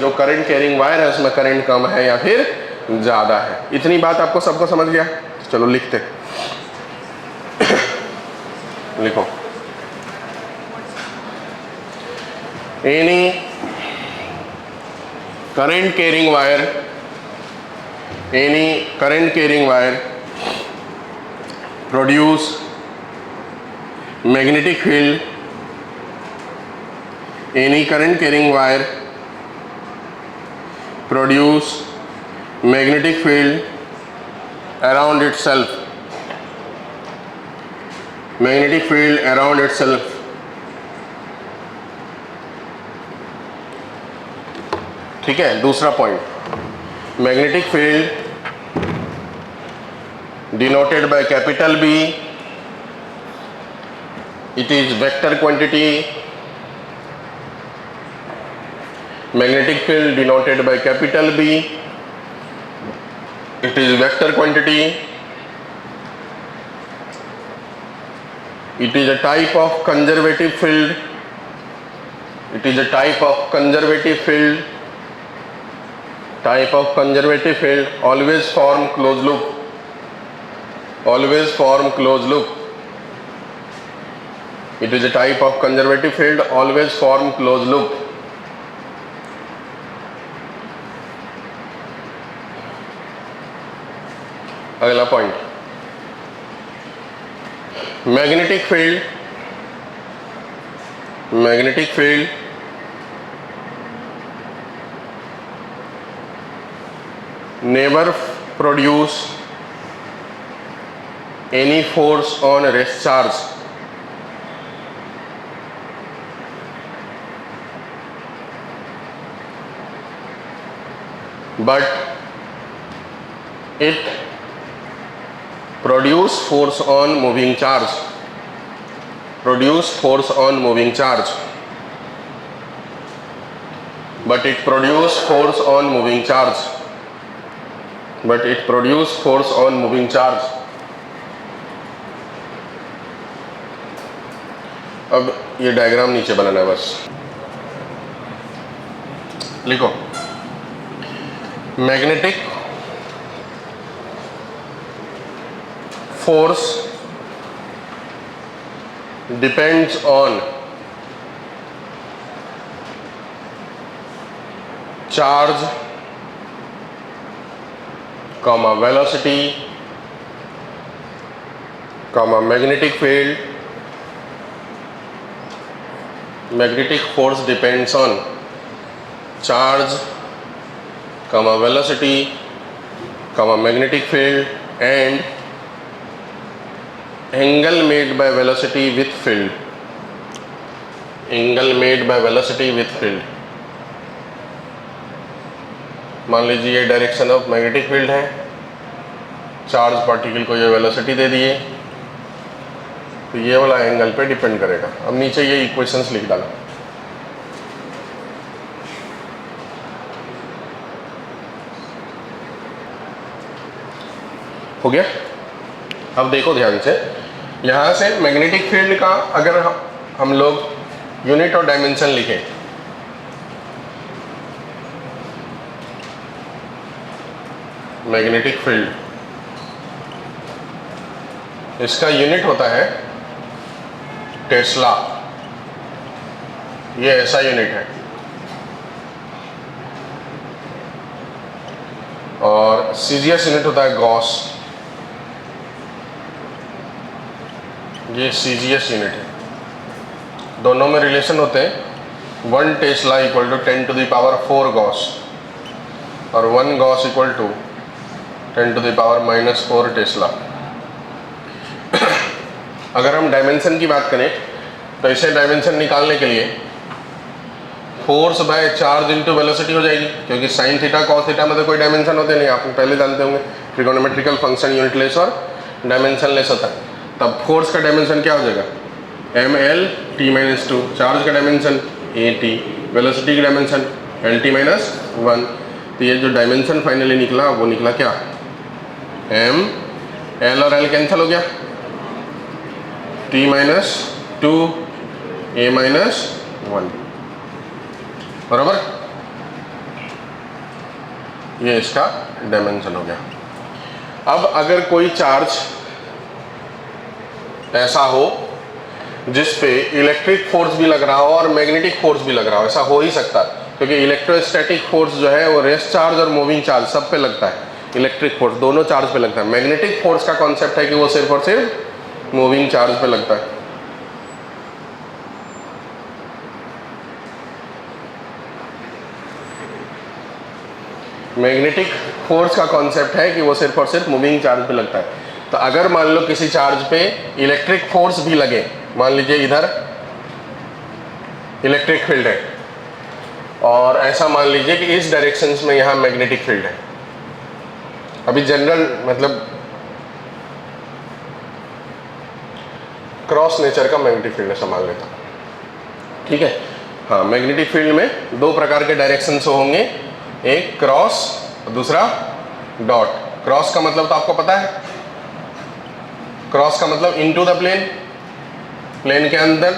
जो करंट कैरिंग वायर है उसमें करंट कम है या फिर ज़्यादा है। इतनी बात आपको सबको समझ गया? चलो लिखते लिखो, any current carrying wire produce magnetic field, any current carrying wire produce magnetic field around itself, ठीक है। दूसरा point, magnetic field denoted by capital B, it is vector quantity. Magnetic field denoted by capital B, it is vector quantity. It is a type of conservative field, always form closed loop, it is a type of conservative field, always form closed loop। अगला point, magnetic field never produce any force on rest charge, but it produce force on moving charge, but it produce force on moving charge। अब ये diagram नीचे बनाना है बस, लिखो, magnetic force depends on charge, velocity, magnetic field। Magnetic force depends on charge, velocity, magnetic field and angle made by velocity with field, मान लीजिए ये direction of magnetic field है, चार्ज पार्टिकल को ये वेलोसिटी दे दिए, तो ये वाला एंगल पे डिपेंड करेगा। अब नीचे ये इक्वेशंस लिख डाला, हो गया। अब देखो ध्यान से, यहाँ से मैग्नेटिक फील्ड का अगर हम लोग यूनिट और डायमेंशन लिखें, मैग्नेटिक फील्ड, इसका यूनिट होता है टेस्ला, ये ऐसा यूनिट है, और सीजीएस यूनिट होता है गॉस, ये सीजीएस यूनिट है। दोनों में रिलेशन होते हैं 1 टेस्ला इक्वल टू 10⁻⁴ गॉस और 1 गॉस इक्वल टू 10⁻⁻⁴ टेस्ला। अगर हम डायमेंशन की बात करें तो इसे डायमेंशन निकालने के लिए force by charge into velocity हो जाएगी, क्योंकि साइन थीटा कॉस थीटा में तो कोई डायमेंशन होते नहीं, आप पहले जानते होंगे ट्रिगोनोमेट्रिकल फंक्शन यूनिट लेस और डायमेंशन लेस होता है। तब फोर्स का डायमेंशन क्या हो जाएगा, ml(t-2), चार्ज का डायमेंशन at, वेलोसिटी की डायमेंशन lt-1। तो ये जो डायमेंशन फाइनली निकला वो निकला क्या, m, l और l कैंसिल हो गया, t माइनस 2 a माइनस 1, बराबर। ये इसका डायमेंशन हो गया। अब अगर कोई चार्ज ऐसा हो जिस पे इलेक्ट्रिक फोर्स भी लग रहा हो और मैग्नेटिक फोर्स भी लग रहा हो, ऐसा हो ही सकता है क्योंकि इलेक्ट्रोस्टैटिक फोर्स जो है वो रेस्ट चार्ज और मूविंग चार्ज सब पे लगता है, इलेक्ट्रिक फोर्स दोनों चार्ज पे लगता है। मैग्नेटिक फोर्स का कॉन्सेप्ट है कि वो सिर्फ और सिर्फ मूविंग चार्ज पे लगता है। मैग्नेटिक फोर्स का कॉन्सेप्ट है कि वो सिर्फ और सिर्फ मूविंग चार्ज पे लगता है। तो अगर मान लो किसी चार्ज पे इलेक्ट्रिक फोर्स भी लगे, मान लीजिए इधर इलेक्ट्रिक फील्ड है और ऐसा मान लीजिए कि इस डायरेक्शंस में यहाँ मैग्नेटिक फील्ड है। अभी जनरल मतलब क्रॉस नेचर का मैग्नेटिक फील्ड है, संभाल लेता, ठीक है। हाँ, मैग्नेटिक फील्ड में दो प्रकार के डायरेक्शंस होंगे, एक क्रॉस और दूसरा डॉट। क्रॉस का मतलब तो आपको पता है, क्रॉस का मतलब इनटू द प्लेन, प्लेन के अंदर,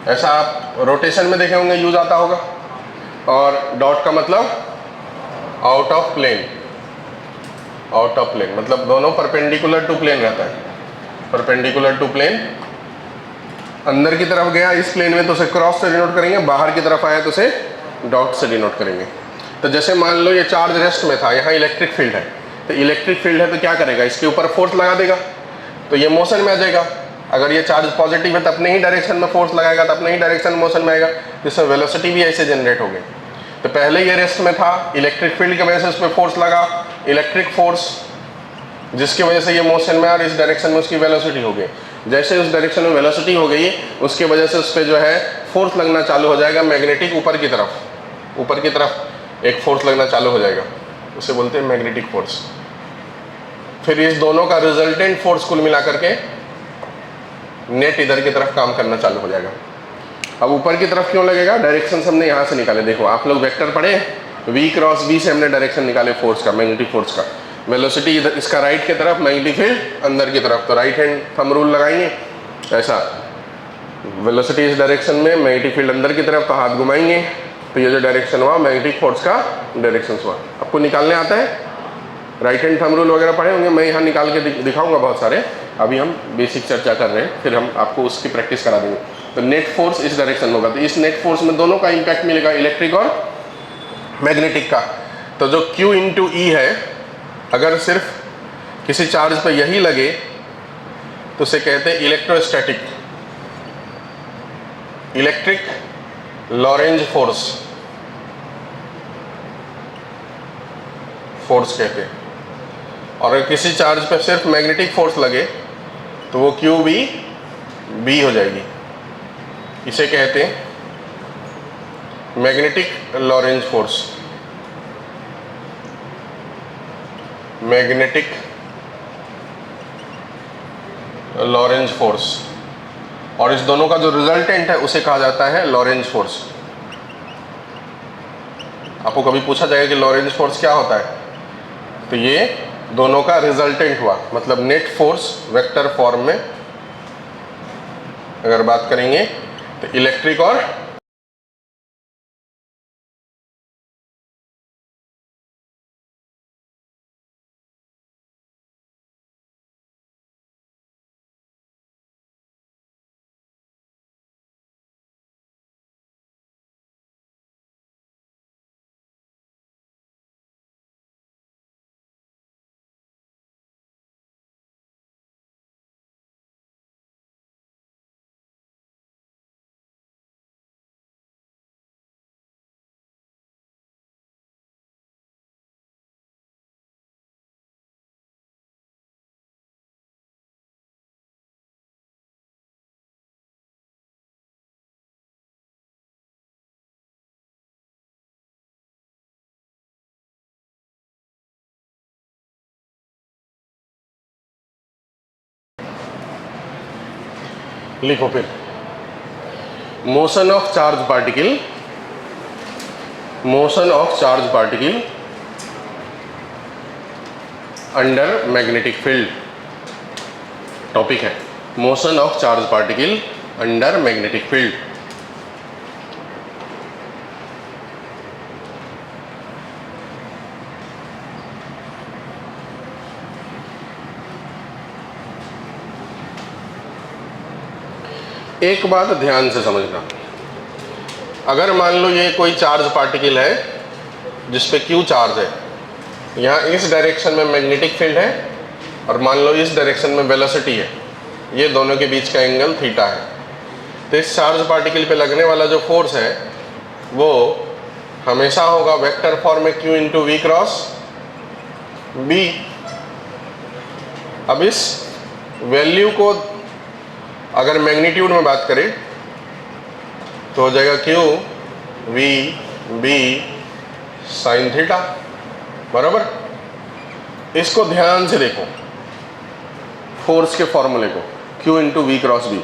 ऐसा आप रोटेशन में देखे होंगे यूज आता होगा। और डॉट का मतलब out of plane, out of plane मतलब दोनों परपेंडिकुलर टू प्लेन रहता है, परपेंडिकुलर टू प्लेन। अंदर की तरफ गया इस प्लेन में तो उसे क्रॉस से डिनोट करेंगे, बाहर की तरफ आया तो उसे डॉट से डिनोट करेंगे। तो जैसे मान लो ये चार्ज रेस्ट में था, यहाँ इलेक्ट्रिक फील्ड है, तो इलेक्ट्रिक फील्ड है तो क्या करेगा, इसके ऊपर फोर्स लगा देगा तो ये मोशन में आ जाएगा। अगर ये चार्ज पॉजिटिव है तो अपने ही डायरेक्शन में फोर्स लगाएगा तो अपने ही डायरेक्शन में मोशन में आएगा, जिससे वेलोसिटी भी ऐसे जनरेट हो गई। तो पहले ये रेस्ट में था, इलेक्ट्रिक फील्ड की वजह से उस पर फोर्स लगा, इलेक्ट्रिक फोर्स जिसकी वजह से ये मोशन में और इस डायरेक्शन में उसकी वेलोसिटी हो गई। जैसे उस डायरेक्शन में वेलोसिटी हो गई उसके वजह से उस पर जो है फोर्स लगना चालू हो जाएगा, मैग्नेटिक ऊपर की तरफ एक फोर्स लगना चालू हो जाएगा, उसे बोलते हैं मैग्नेटिक फोर्स। फिर इस दोनों का रिजल्टेंट फोर्स कुल मिला करके नेट इधर की तरफ काम करना चालू हो जाएगा। अब ऊपर की तरफ क्यों लगेगा, डायरेक्शन हमने यहाँ से निकाले। देखो आप लोग वेक्टर पढ़े, v क्रॉस b से हमने डायरेक्शन निकाले फोर्स का, मैग्नेटिक फोर्स का। वेलोसिटी इधर इसका राइट की तरफ, मैग्नेटिक फील्ड अंदर की तरफ, तो राइट हैंड थंब रूल लगाएंगे ऐसा, वेलोसिटी इस डायरेक्शन में, मैग्नेटिक फील्ड अंदर की तरफ, तो हाथ घुमाएंगे तो ये जो डायरेक्शन हुआ मैग्नेटिक फोर्स का डायरेक्शन हुआ। आपको निकालने आता है, राइट हैंड थंब रूल वगैरह पढ़े होंगे, मैं यहाँ निकाल के दिखाऊंगा बहुत सारे। अभी हम बेसिक चर्चा कर रहे हैं, फिर हम आपको उसकी प्रैक्टिस करा देंगे। तो नेट फोर्स इस डायरेक्शन में होगा, तो इस नेट फोर्स में दोनों का इम्पैक्ट मिलेगा, इलेक्ट्रिक और मैग्नेटिक का। तो जो Q इंटू ई है, अगर सिर्फ किसी चार्ज पर यही लगे तो उसे कहते हैं इलेक्ट्रोस्टैटिक, इलेक्ट्रिक लॉरेंज फोर्स कहते हैं। और अगर किसी चार्ज पर सिर्फ मैग्नेटिक फोर्स लगे तो वो क्यू बी हो जाएगी, इसे कहते हैं magnetic Lorentz force, magnetic Lorentz force. और इस दोनों का जो रिजल्टेंट है उसे कहा जाता है लॉरेंज फोर्स। आपको कभी पूछा जाएगा कि लॉरेंज फोर्स क्या होता है, तो ये दोनों का रिजल्टेंट हुआ, मतलब नेट फोर्स वेक्टर फॉर्म में अगर बात करेंगे तो इलेक्ट्रिक और लिखो फिर, motion of charge particle, motion of charge particle under magnetic field topic है। Motion of charge particle under magnetic field. एक बात ध्यान से समझना, अगर मान लो ये कोई चार्ज पार्टिकल है जिस पे Q चार्ज है, यहाँ इस डायरेक्शन में मैग्नेटिक फील्ड है और मान लो इस डायरेक्शन में वेलोसिटी है, ये दोनों के बीच का एंगल थीटा है। तो इस चार्ज पार्टिकल पे लगने वाला जो फोर्स है वो हमेशा होगा वेक्टर फॉर्म में Q into V cross B. अब इस वैल्यू को अगर मैग्नीट्यूड में बात करें तो हो जाएगा Q V B sine theta, बराबर। इसको ध्यान से देखो, फोर्स के फॉर्मूले को, Q into V cross B.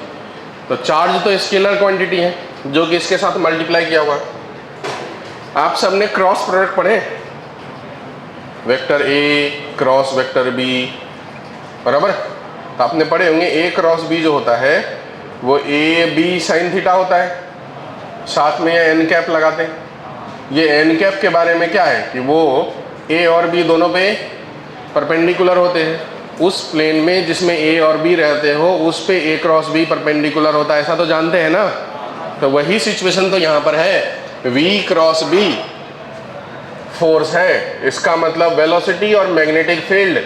तो चार्ज तो स्केलर क्वांटिटी है जो कि इसके साथ मल्टीप्लाई किया हुआ है। आप सबने क्रॉस प्रोडक्ट पढ़े, vector A cross vector B, बराबर। तो आपने पढ़े होंगे ए क्रॉस बी जो होता है वो ए बी साइन थीटा होता है, साथ में ये एन कैप लगाते हैं। ये एन कैप के बारे में क्या है कि वो ए और बी दोनों पे परपेंडिकुलर होते हैं। उस प्लेन में जिसमें ए और बी रहते हो उस पे ए क्रॉस बी परपेंडिकुलर होता है, ऐसा तो जानते हैं ना। तो वही सिचुएशन तो यहाँ पर है, वी क्रॉस बी फोर्स है, इसका मतलब वेलोसिटी और मैग्नेटिक फील्ड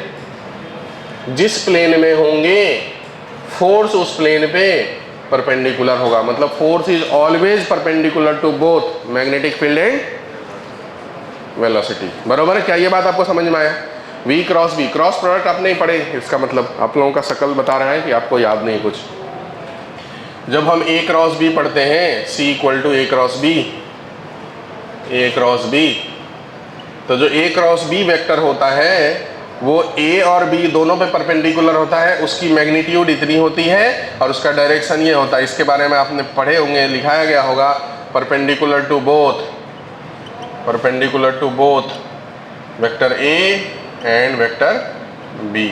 जिस प्लेन में होंगे फोर्स उस प्लेन पे परपेंडिकुलर होगा। मतलब force is always perpendicular to both magnetic field and velocity, बरोबर है। क्या ये बात आपको समझ में आया? V cross B, cross product आप नहीं पढ़े, इसका मतलब आप लोगों का शकल बता रहा है कि आपको याद नहीं कुछ। जब हम ए क्रॉस बी पढ़ते हैं, c equal to a cross b, a cross B, तो जो ए क्रॉस बी वेक्टर होता है वो ए और बी दोनों पे परपेंडिकुलर होता है, उसकी मैग्नीट्यूड इतनी होती है और उसका डायरेक्शन ये होता है। इसके बारे में आपने पढ़े होंगे, लिखाया गया होगा, perpendicular to both, perpendicular to both vector a and vector b.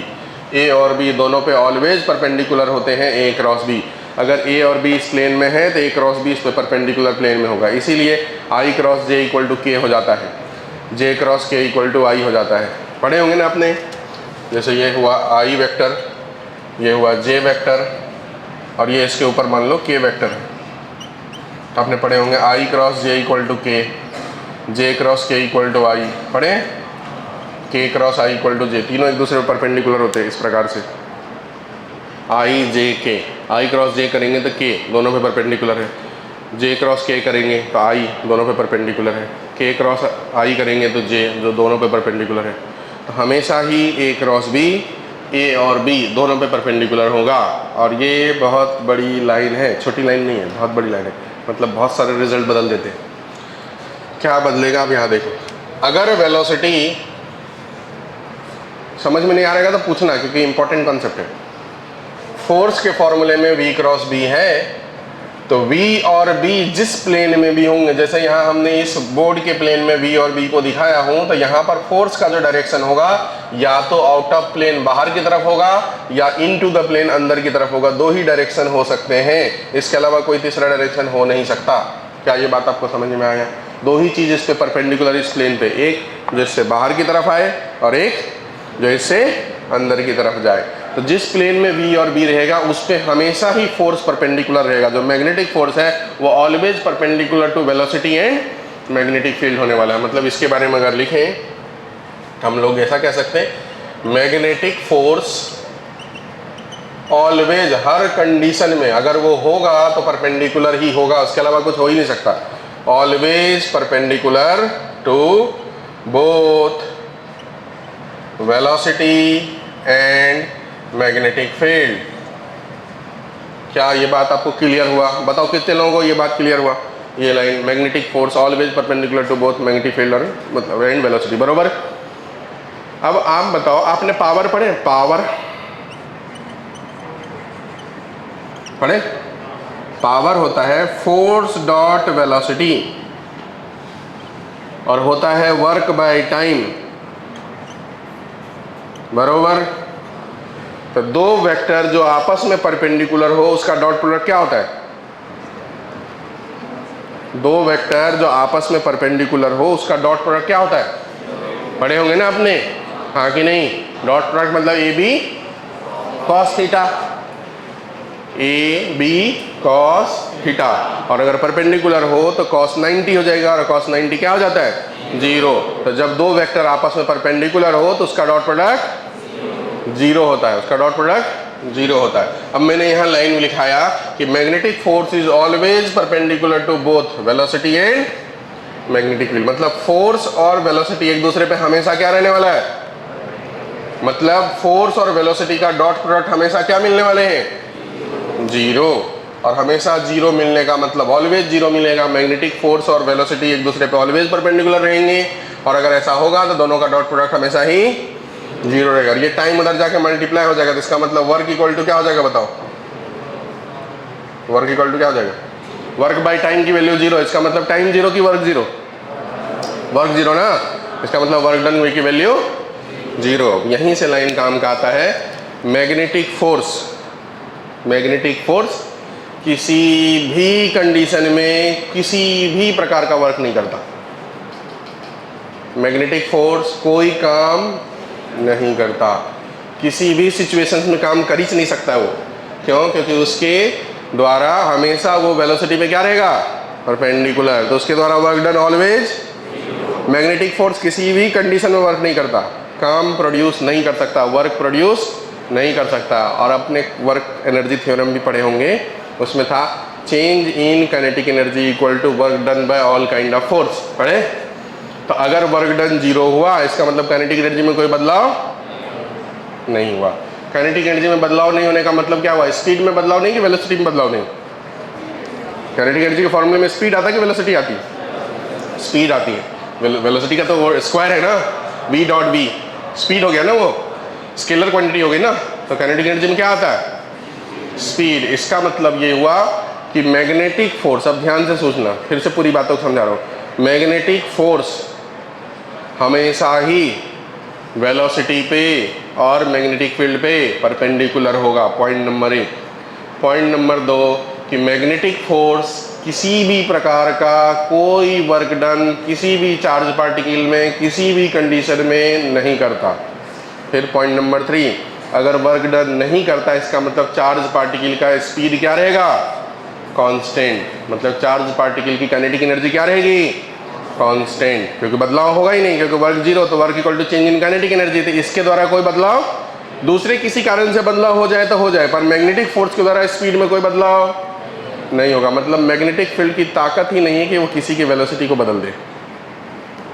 A और बी दोनों पे ऑलवेज परपेंडिकुलर होते हैं ए क्रॉस बी। अगर ए और बी इस प्लेन में है तो ए क्रॉस बी इस पे परपेंडिकुलर प्लेन में होगा, इसीलिए आई क्रॉस जे इक्वल टू के हो जाता है, जे क्रॉस के इक्वल टू आई हो जाता है। पढ़े होंगे ना आपने, जैसे ये हुआ आई वेक्टर, ये हुआ जे वेक्टर और ये इसके ऊपर मान लो के वेक्टर है, तो आपने पढ़े होंगे आई क्रॉस जे इक्वल टू के, जे क्रॉस के इक्वल टू आई, पढ़े के क्रॉस आई इक्वल टू जे, तीनों एक दूसरे पर परपेंडिकुलर होते हैं इस प्रकार से, आई जे के, आई क्रॉस जे करेंगे तो के दोनों पे परपेंडिकुलर है, जे क्रॉस के करेंगे तो आई दोनों पे परपेंडिकुलर है, के क्रॉस आई करेंगे तो जे जो दोनों पे परपेंडिकुलर है। तो हमेशा ही ए क्रॉस बी ए और बी दोनों पे परपेंडिकुलर होगा। और ये बहुत बड़ी लाइन है, छोटी लाइन नहीं है, बहुत बड़ी लाइन है, मतलब बहुत सारे रिजल्ट बदल देते हैं। क्या बदलेगा आप यहाँ देखो, अगर वेलोसिटी समझ में नहीं आ रहेगा तो पूछना, क्योंकि इंपॉर्टेंट कॉन्सेप्ट है। फोर्स के फॉर्मूले में वी क्रॉस बी है, तो V और B जिस प्लेन में भी होंगे, जैसे यहाँ हमने इस बोर्ड के प्लेन में V और B को दिखाया हूँ, तो यहाँ पर फोर्स का जो डायरेक्शन होगा या तो आउट ऑफ प्लेन बाहर की तरफ होगा या इनटू द प्लेन अंदर की तरफ होगा। दो ही डायरेक्शन हो सकते हैं, इसके अलावा कोई तीसरा डायरेक्शन हो नहीं सकता। क्या ये बात आपको समझ में आया? दो ही चीज़ इस पे परपेंडिकुलर इस प्लेन पे, एक जो इससे बाहर की तरफ आए और एक जो इससे अंदर की तरफ जाए। तो जिस प्लेन में V और B रहेगा उस पे हमेशा ही फोर्स परपेंडिकुलर रहेगा। जो मैग्नेटिक फोर्स है वो always perpendicular to velocity and magnetic field होने वाला है। मतलब इसके बारे में अगर लिखें हम लोग ऐसा कह सकते हैं, मैग्नेटिक फोर्स ऑलवेज हर कंडीशन में अगर वो होगा तो परपेंडिकुलर ही होगा, उसके अलावा कुछ हो ही नहीं सकता। Always perpendicular to both velocity and magnetic field. क्या ये बात आपको क्लियर हुआ? बताओ कितने लोगों को ये बात क्लियर हुआ? ये line magnetic force always perpendicular to both magnetic field और मतलब एंड वेलोसिटी, बरोबर। अब आप बताओ, आपने पावर पढ़े? पावर पढ़े? पावर होता है फोर्स डॉट वेलोसिटी और होता है वर्क बाय टाइम, बरोबर। तो दो वेक्टर जो आपस में परपेंडिकुलर हो उसका डॉट प्रोडक्ट क्या होता है? दो वेक्टर जो आपस में परपेंडिकुलर हो उसका डॉट प्रोडक्ट क्या होता है? पढ़े होंगे ना आपने, हाँ कि नहीं? डॉट प्रोडक्ट मतलब A B cos theta, A B cos theta, और अगर परपेंडिकुलर हो तो कॉस 90 हो जाएगा, और कॉस 90 क्या हो जाता है? 0। तो जब दो वेक्टर आपस में परपेंडिकुलर हो तो उसका डॉट प्रोडक्ट 0 होता है, उसका डॉट प्रोडक्ट 0 होता है। अब मैंने यहाँ लाइन में लिखाया कि magnetic force is always perpendicular to both velocity and magnetic field. मतलब फोर्स और वेलोसिटी एक दूसरे पे हमेशा क्या रहने वाला है? मतलब फोर्स और वेलोसिटी का डॉट प्रोडक्ट हमेशा क्या मिलने वाले हैं? 0। और हमेशा 0 मिलने का मतलब ऑलवेज 0 मिलेगा। मैग्नेटिक फोर्स और वेलोसिटी एक दूसरे पे ऑलवेज परपेंडिकुलर रहेंगे, और अगर ऐसा होगा तो दोनों का डॉट प्रोडक्ट हमेशा ही 0 रहेगा। ये टाइम उधर जाके मल्टीप्लाई हो जाएगा, तो इसका मतलब वर्क इक्वल टू क्या हो जाएगा? बताओ, वर्क इक्वल टू क्या हो जाएगा? वर्क बाय टाइम की वैल्यू 0, इसका मतलब टाइम 0 की वर्क 0, वर्क 0 ना, इसका मतलब वर्क डन हुई की वैल्यू 0। यहीं से लाइन काम का आता है। मैग्नेटिक फोर्स किसी भी कंडीशन में किसी भी प्रकार का वर्क नहीं करता। मैग्नेटिक फोर्स कोई काम नहीं करता, किसी भी सिचुएशंस में काम कर ही नहीं सकता वो। क्यों? क्योंकि उसके द्वारा हमेशा वो वेलोसिटी पे क्या रहेगा? परपेंडिकुलर। तो उसके द्वारा work done always. Magnetic force किसी भी कंडीशन में वर्क नहीं करता, काम प्रोड्यूस नहीं कर सकता, वर्क प्रोड्यूस नहीं कर सकता। और अपने वर्क एनर्जी थ्योरम भी पढ़े होंगे, उसमें था change in kinetic energy equal to work done by all kind of force, पढ़े? तो अगर वर्क डन 0 हुआ, इसका मतलब काइनेटिक एनर्जी में कोई बदलाव नहीं हुआ। काइनेटिक एनर्जी में बदलाव नहीं होने का मतलब क्या हुआ? स्पीड में बदलाव नहीं कि वेलोसिटी में बदलाव नहीं? काइनेटिक एनर्जी के फॉर्मूले में स्पीड आता है कि वेलोसिटी आती है? स्पीड आती है। वेलोसिटी का तो स्क्वायर है ना, v डॉट v, स्पीड हो गया ना, वो स्केलर क्वांटिटी हो गई ना। तो काइनेटिक एनर्जी में क्या आता है? स्पीड। इसका मतलब ये हुआ कि मैग्नेटिक फोर्स, अब ध्यान से सोचना, फिर से पूरी बातों को समझा रहा हूँ। मैग्नेटिक फोर्स हमेशा ही वेलोसिटी पे और मैग्नेटिक फील्ड पे परपेंडिकुलर होगा, पॉइंट नंबर 1। पॉइंट नंबर 2 कि मैग्नेटिक फोर्स किसी भी प्रकार का कोई वर्क डन किसी भी चार्ज पार्टिकल में किसी भी कंडीशन में नहीं करता। फिर पॉइंट नंबर 3, अगर वर्क डन नहीं करता, इसका मतलब चार्ज पार्टिकल का स्पीड क्या रहेगा? कांस्टेंट। मतलब चार्ज पार्टिकल की काइनेटिक एनर्जी क्या रहेगी? कांस्टेंट, क्योंकि बदलाव होगा ही नहीं, क्योंकि वर्क 0 तो work equal to change in kinetic energy. तो इसके द्वारा कोई बदलाव, दूसरे किसी कारण से बदलाव हो जाए तो हो जाए, पर मैग्नेटिक फोर्स के द्वारा स्पीड में कोई बदलाव नहीं होगा। मतलब मैग्नेटिक फील्ड की ताकत ही नहीं है कि वो किसी की वेलोसिटी को बदल दे।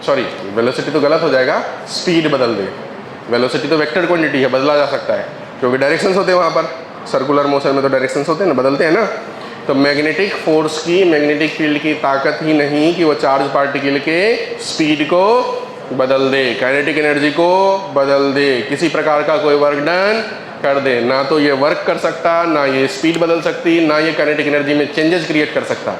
सॉरी, वेलोसिटी तो गलत हो जाएगा, स्पीड बदल दे। वेलोसिटी तो वेक्टर क्वांटिटी है, बदला जा सकता है, क्योंकि डायरेक्शंस होते हैं वहाँ पर। सर्कुलर मोशन में तो डायरेक्शंस होते हैं ना, बदलते हैं ना। तो मैग्नेटिक फोर्स की, मैग्नेटिक फील्ड की ताकत ही नहीं कि वो चार्ज पार्टिकल के स्पीड को बदल दे, काइनेटिक एनर्जी को बदल दे, किसी प्रकार का कोई वर्क डन कर दे। ना तो ये वर्क कर सकता, ना ये स्पीड बदल सकती, ना ये काइनेटिक एनर्जी में चेंजेस क्रिएट कर सकता।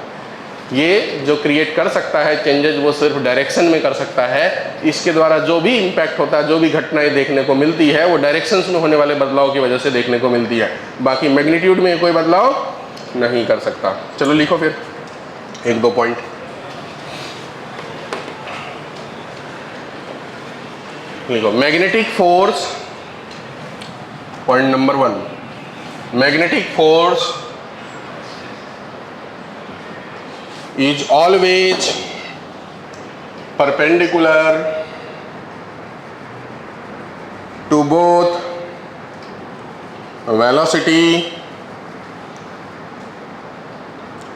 ये जो क्रिएट कर सकता है चेंजेस, वो सिर्फ डायरेक्शन में कर सकता है। इसके द्वारा जो भी इम्पैक्ट होता है, जो भी घटनाएं देखने को मिलती है, वो डायरेक्शंस में होने वाले बदलाव की वजह से देखने को मिलती है। बाकी मैग्नीट्यूड में कोई बदलाव नहीं कर सकता। चलो लिखो फिर 1-2 पॉइंट। लिखो magnetic force, point number 1, magnetic force is always perpendicular to both velocity,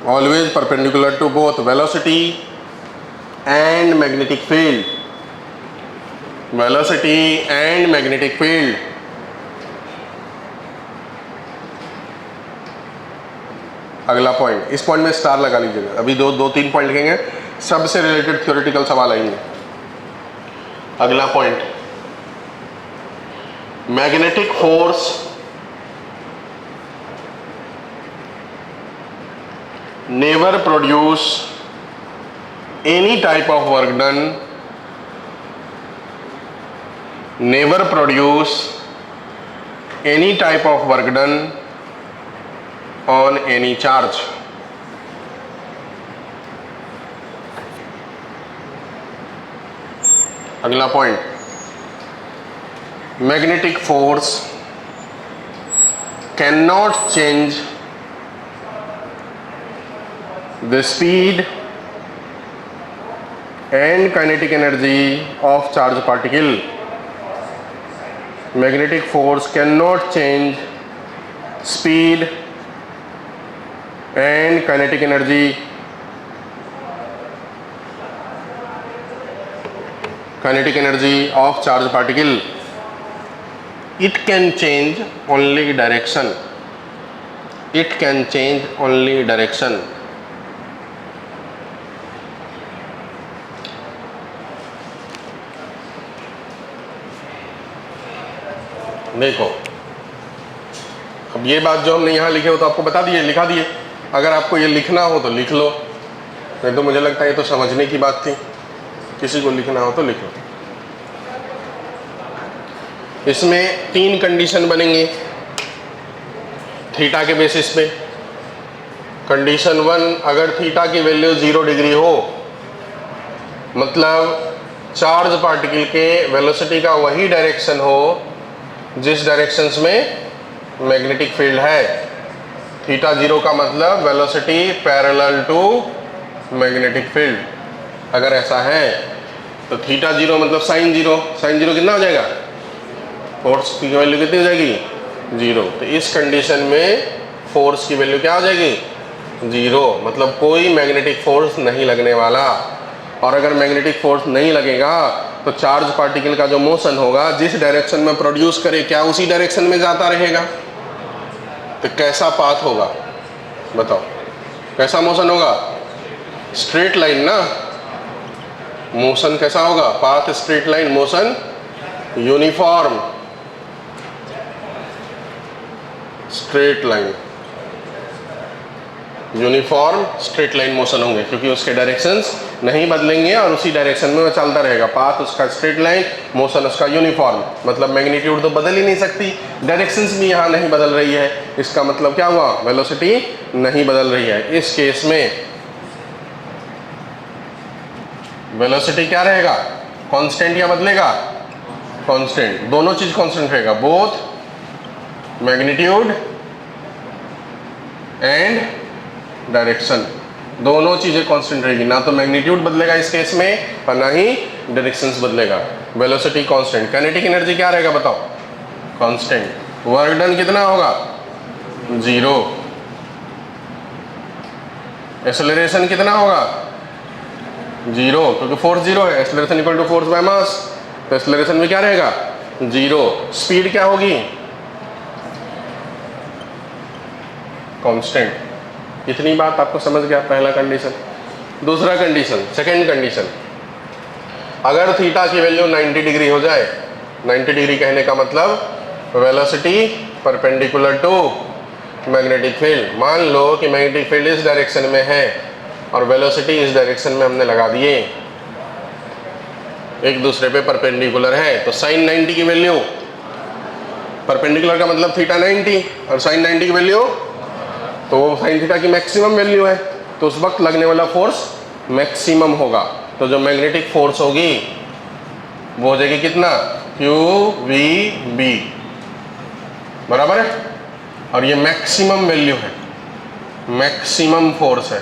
always perpendicular to both velocity and magnetic field, velocity and magnetic field। अगला पॉइंट, इस पॉइंट में स्टार लगा लीजिएगा। अभी 2-3 पॉइंट लिखेंगे, सबसे रिलेटेड थ्योरेटिकल सवाल आएंगे। अगला point, magnetic force never produce any type of work done, never produce any type of work done on any charge. अगला point, magnetic force can not change the speed and kinetic energy of charge particle. Magnetic force can not change speed and kinetic energy of charge particle. It can change only direction. It can change only direction. देखो, अब ये बात जो हमने यहाँ लिखे हो तो आपको बता दिए, लिखा दिए. अगर आपको ये लिखना हो तो लिख लो, नहीं तो मुझे लगता है ये तो समझने की बात थी. किसी को लिखना हो तो लिखो. इसमें 3 कंडीशन बनेंगे थीटा के बेसिस पे. कंडीशन 1, अगर थीटा की वैल्यू 0 डिग्री हो, मतलब चार्ज पार्टिकल के वेलोसिटी का वही डायरेक्शन हो जिस डायरेक्शंस में मैग्नेटिक फील्ड है. थीटा 0 का मतलब velocity parallel to magnetic field. अगर ऐसा है तो थीटा 0 मतलब साइन 0. साइन 0 कितना हो जाएगा? फोर्स की वैल्यू कितनी हो जाएगी? 0. तो इस कंडीशन में फोर्स की वैल्यू क्या हो जाएगी? 0. मतलब कोई मैग्नेटिक फोर्स नहीं लगने वाला. और अगर मैग्नेटिक फोर्स नहीं लगेगा तो चार्ज पार्टिकल का जो मोशन होगा, जिस डायरेक्शन में प्रोड्यूस करे, क्या उसी डायरेक्शन में जाता रहेगा? तो कैसा पाथ होगा बताओ? कैसा मोशन होगा? स्ट्रेट लाइन ना. मोशन कैसा होगा? Path straight line. Motion uniform straight line. Uniform straight line motion होंगे क्योंकि उसके डायरेक्शंस नहीं बदलेंगे और उसी डायरेक्शन में वो चलता रहेगा. पाथ उसका स्ट्रेट लाइन, मोशन उसका यूनिफॉर्म. मतलब मैग्नीट्यूड तो बदल ही नहीं सकती, डायरेक्शंस भी यहाँ नहीं बदल रही है. इसका मतलब क्या हुआ? वेलोसिटी नहीं बदल रही है. इस केस में वेलोसिटी क्या रहेगा? कांस्टेंट या बदलेगा? कांस्टेंट. दोनों चीज कांस्टेंट रहेगा. बोथ मैग्नीट्यूड एंड डायरेक्शन, दोनों चीजें कांस्टेंट रहेगी. ना तो मैग्नीट्यूड बदलेगा इस केस में और ना ही डायरेक्शंस बदलेगा. Velocity constant. काइनेटिक एनर्जी क्या रहेगा बताओ? कांस्टेंट. वर्क डन कितना होगा? 0. एक्सेलरेशन कितना होगा? 0, क्योंकि फोर्स 0 है. Acceleration equal to force by mass, तो एक्सेलरेशन में क्या रहेगा? 0. स्पीड क्या होगी? कांस्टेंट. इतनी बात आपको समझ गया? पहला कंडीशन. दूसरा कंडीशन, सेकंड कंडीशन, अगर थीटा की वैल्यू 90 डिग्री हो जाए. 90 डिग्री कहने का मतलब velocity perpendicular to magnetic field. मान लो कि मैग्नेटिक फील्ड इस डायरेक्शन में है और वेलोसिटी इस डायरेक्शन में हमने लगा दिए, एक दूसरे पे परपेंडिकुलर है. तो साइन 90 की वैल्यू, परपेंडिकुलर का मतलब थीटा 90 और साइन 90 की वैल्यू, तो वो साइन थीटा की मैक्सिमम वैल्यू है. तो उस वक्त लगने वाला फोर्स मैक्सिमम होगा. तो जो मैग्नेटिक फोर्स होगी वो हो जाएगी कितना? QVB. बराबर है. और ये मैक्सिमम वैल्यू है, मैक्सिमम फोर्स है.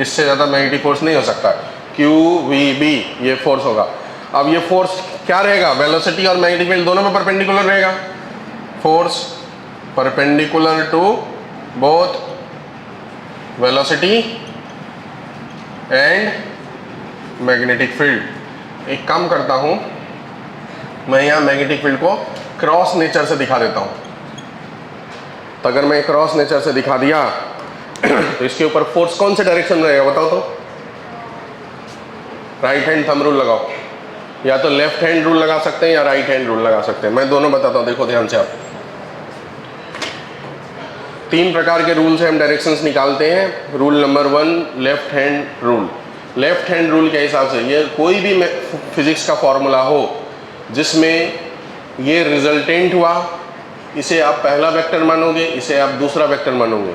इससे ज़्यादा मैग्नेटिक फोर्स नहीं हो सकता. QVB ये फोर्स होगा. अब ये फोर्स क्या रहेगा? वेलोसिटी और मैग्नेटिक फील्ड दोनों में परपेंडिकुलर रहेगा. Force perpendicular to both velocity and magnetic field. एक काम करता हूँ, मैं यहाँ मैग्नेटिक फील्ड को क्रॉस नेचर से दिखा देता हूँ. तो अगर मैं क्रॉस नेचर से दिखा दिया तो इसके ऊपर फोर्स कौन से डायरेक्शन में रहेगा बताओ तो? राइट हैंड थंब रूल लगाओ. या तो लेफ्ट हैंड रूल लगा सकते हैं या राइट हैंड रूल लगा सकते हैं. मैं दोनों बताता हूँ, देखो ध्यान से आप. 3 प्रकार के रूल से हम डायरेक्शंस निकालते हैं. Rule number 1 left hand rule. Left hand rule के हिसाब से ये कोई भी फिजिक्स का फॉर्मूला हो जिसमें ये रिजल्टेंट हुआ इसे आप पहला वेक्टर मानोगे, इसे आप दूसरा वेक्टर मानोगे।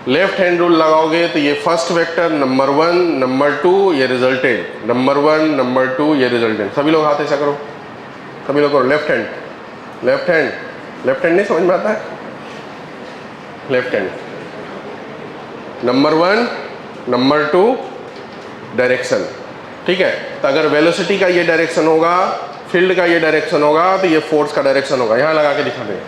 लेफ्ट हैंड रूल लगाओगे तो ये फर्स्ट वेक्टर, नंबर 1 नंबर 2 ये रिजल्टेंट, नंबर 1 नंबर 2 ये रिजल्टेंट। सभी लोग हाथ ऐसा करो, सभी लोग करो। Left hand, left hand, left hand नहीं समझ में आता है? Left hand, number 1 number 2 direction, ठीक है। तो अगर वेलोसिटी का ये डायरेक्शन होगा, फील्ड का ये डायरेक्शन होगा, तो ये फोर्स का डायरेक्शन होगा। यहाँ लगा के दिखा दें,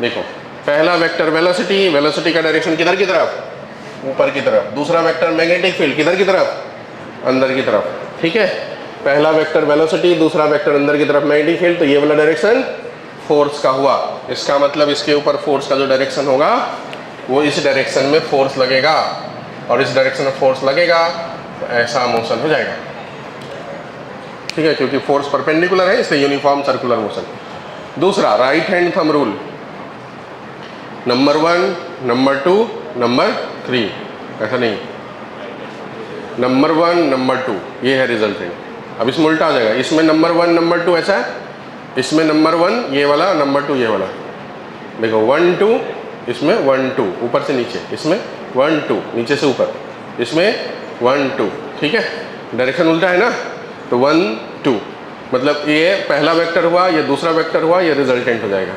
देखो पहला वेक्टर वेलोसिटी, वेलोसिटी का डायरेक्शन किधर की तरफ? ऊपर की तरफ। दूसरा वेक्टर मैग्नेटिक फील्ड किधर की तरफ? अंदर की तरफ, ठीक है। पहला वेक्टर वेलोसिटी, दूसरा वेक्टर अंदर की तरफ मैग्नेटिक फील्ड, तो ये वाला डायरेक्शन फोर्स का हुआ। इसका मतलब इसके ऊपर फोर्स का जो डायरेक्शन होगा वो इस डायरेक्शन में फोर्स लगेगा, और इस डायरेक्शन में फोर्स लगेगा तो ऐसा मोशन हो जाएगा, ठीक है, क्योंकि फोर्स परपेंडिकुलर है इसलिए यूनिफॉर्म सर्कुलर मोशन। दूसरा right hand thumb rule, number 1 number 2 number 3, ऐसा नहीं, नंबर 1 नंबर 2 ये है रिजल्टेंट। अब इसमें उल्टा आ जाएगा, इसमें नंबर 1 नंबर 2 ऐसा है, इसमें नंबर 1 ये वाला, नंबर 2 ये वाला। देखो 1 2, इसमें 1 2 ऊपर से नीचे, इसमें 1 2 नीचे से ऊपर, इसमें 1 2, ठीक है। डायरेक्शन उल्टा है ना, तो 1 2 मतलब ये पहला वेक्टर हुआ, ये दूसरा वेक्टर हुआ, ये रिजल्टेंट हो जाएगा।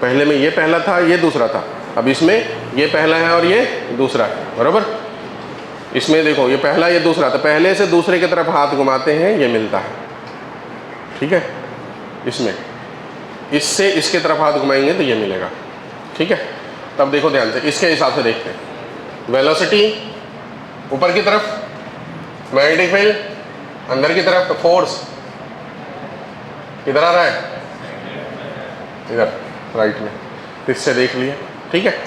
पहले में ये पहला था, ये दूसरा था, अब इसमें ये पहला है और ये दूसरा है, बराबर। इसमें देखो ये पहला ये दूसरा, तो पहले से दूसरे की तरफ हाथ घुमाते हैं, ये मिलता है, ठीक है। इसमें इससे इसके तरफ हाथ घुमाएंगे तो ये मिलेगा, ठीक है। तब देखो ध्यान से, इसके हिसाब से देखते हैं। वेलोसिटी ऊपर की तरफ, मैग्नेटिक फील्ड अंदर की तरफ, तो फोर्स किधर आ रहा है? इधर राइट में। इससे देख लिए, ठीक है।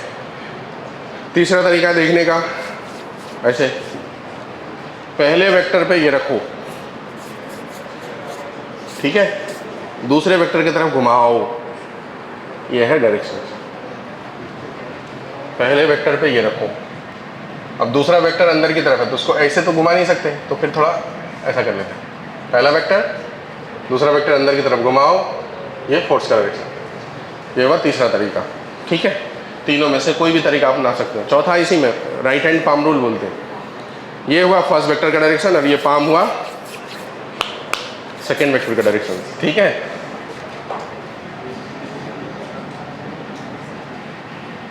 तीसरा तरीका देखने का, ऐसे पहले वेक्टर पे ये रखो, ठीक है, दूसरे वेक्टर की तरफ घुमाओ, ये है डायरेक्शन। पहले वेक्टर पे ये रखो, अब दूसरा वेक्टर अंदर की तरफ है तो उसको ऐसे तो घुमा नहीं सकते, तो फिर थोड़ा ऐसा कर लेते हैं। पहला वेक्टर, दूसरा वेक्टर अंदर की तरफ घुमाओ, ये फोर्स का डायरेक्शन। ये हुआ तीसरा तरीका, ठीक है। तीनों में से कोई भी तरीका अपना सकते हो। चौथा इसी में राइट हैंड पाम रूल बोलते हैं। ये हुआ फर्स्ट वेक्टर का डायरेक्शन, अब ये पाम हुआ सेकेंड वेक्टर का डायरेक्शन, ठीक है।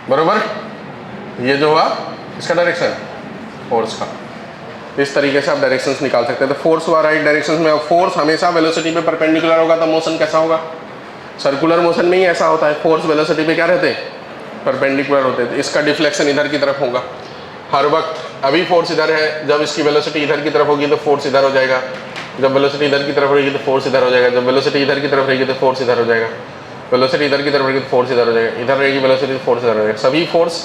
बरोबर, ये जो हुआ इसका डायरेक्शन फोर्स का। इस तरीके से आप डायरेक्शंस निकाल सकते हैं। तो फोर्स हुआ राइट डायरेक्शंस में। अब फोर्स हमेशा वेलोसिटी पे परपेंडिकुलर होगा तो मोशन कैसा होगा? सर्कुलर मोशन में ही ऐसा होता है, फोर्स वेलोसिटी पे क्या रहते हैं? परपेंडिकुलर होते हैं। तो इसका डिफ्लेक्शन इधर की तरफ होगा हर वक्त। अभी फोर्स इधर है, जब इसकी वेलोसिटी इधर की तरफ होगी तो फोर्स इधर हो जाएगा, जब वेलोसिटी इधर की तरफ रहेगी तो फोर्स इधर हो जाएगा, जब वेलोसिटी इधर की तरफ रहेगी तो फोर्स इधर हो जाएगा, वेलोसिटी इधर की तरफ रहेगी तो फोर्स इधर हो जाएगा, इधर रहेगी वेलोसिटी तो फोर्स इधर हो जाएगा। सभी फोर्स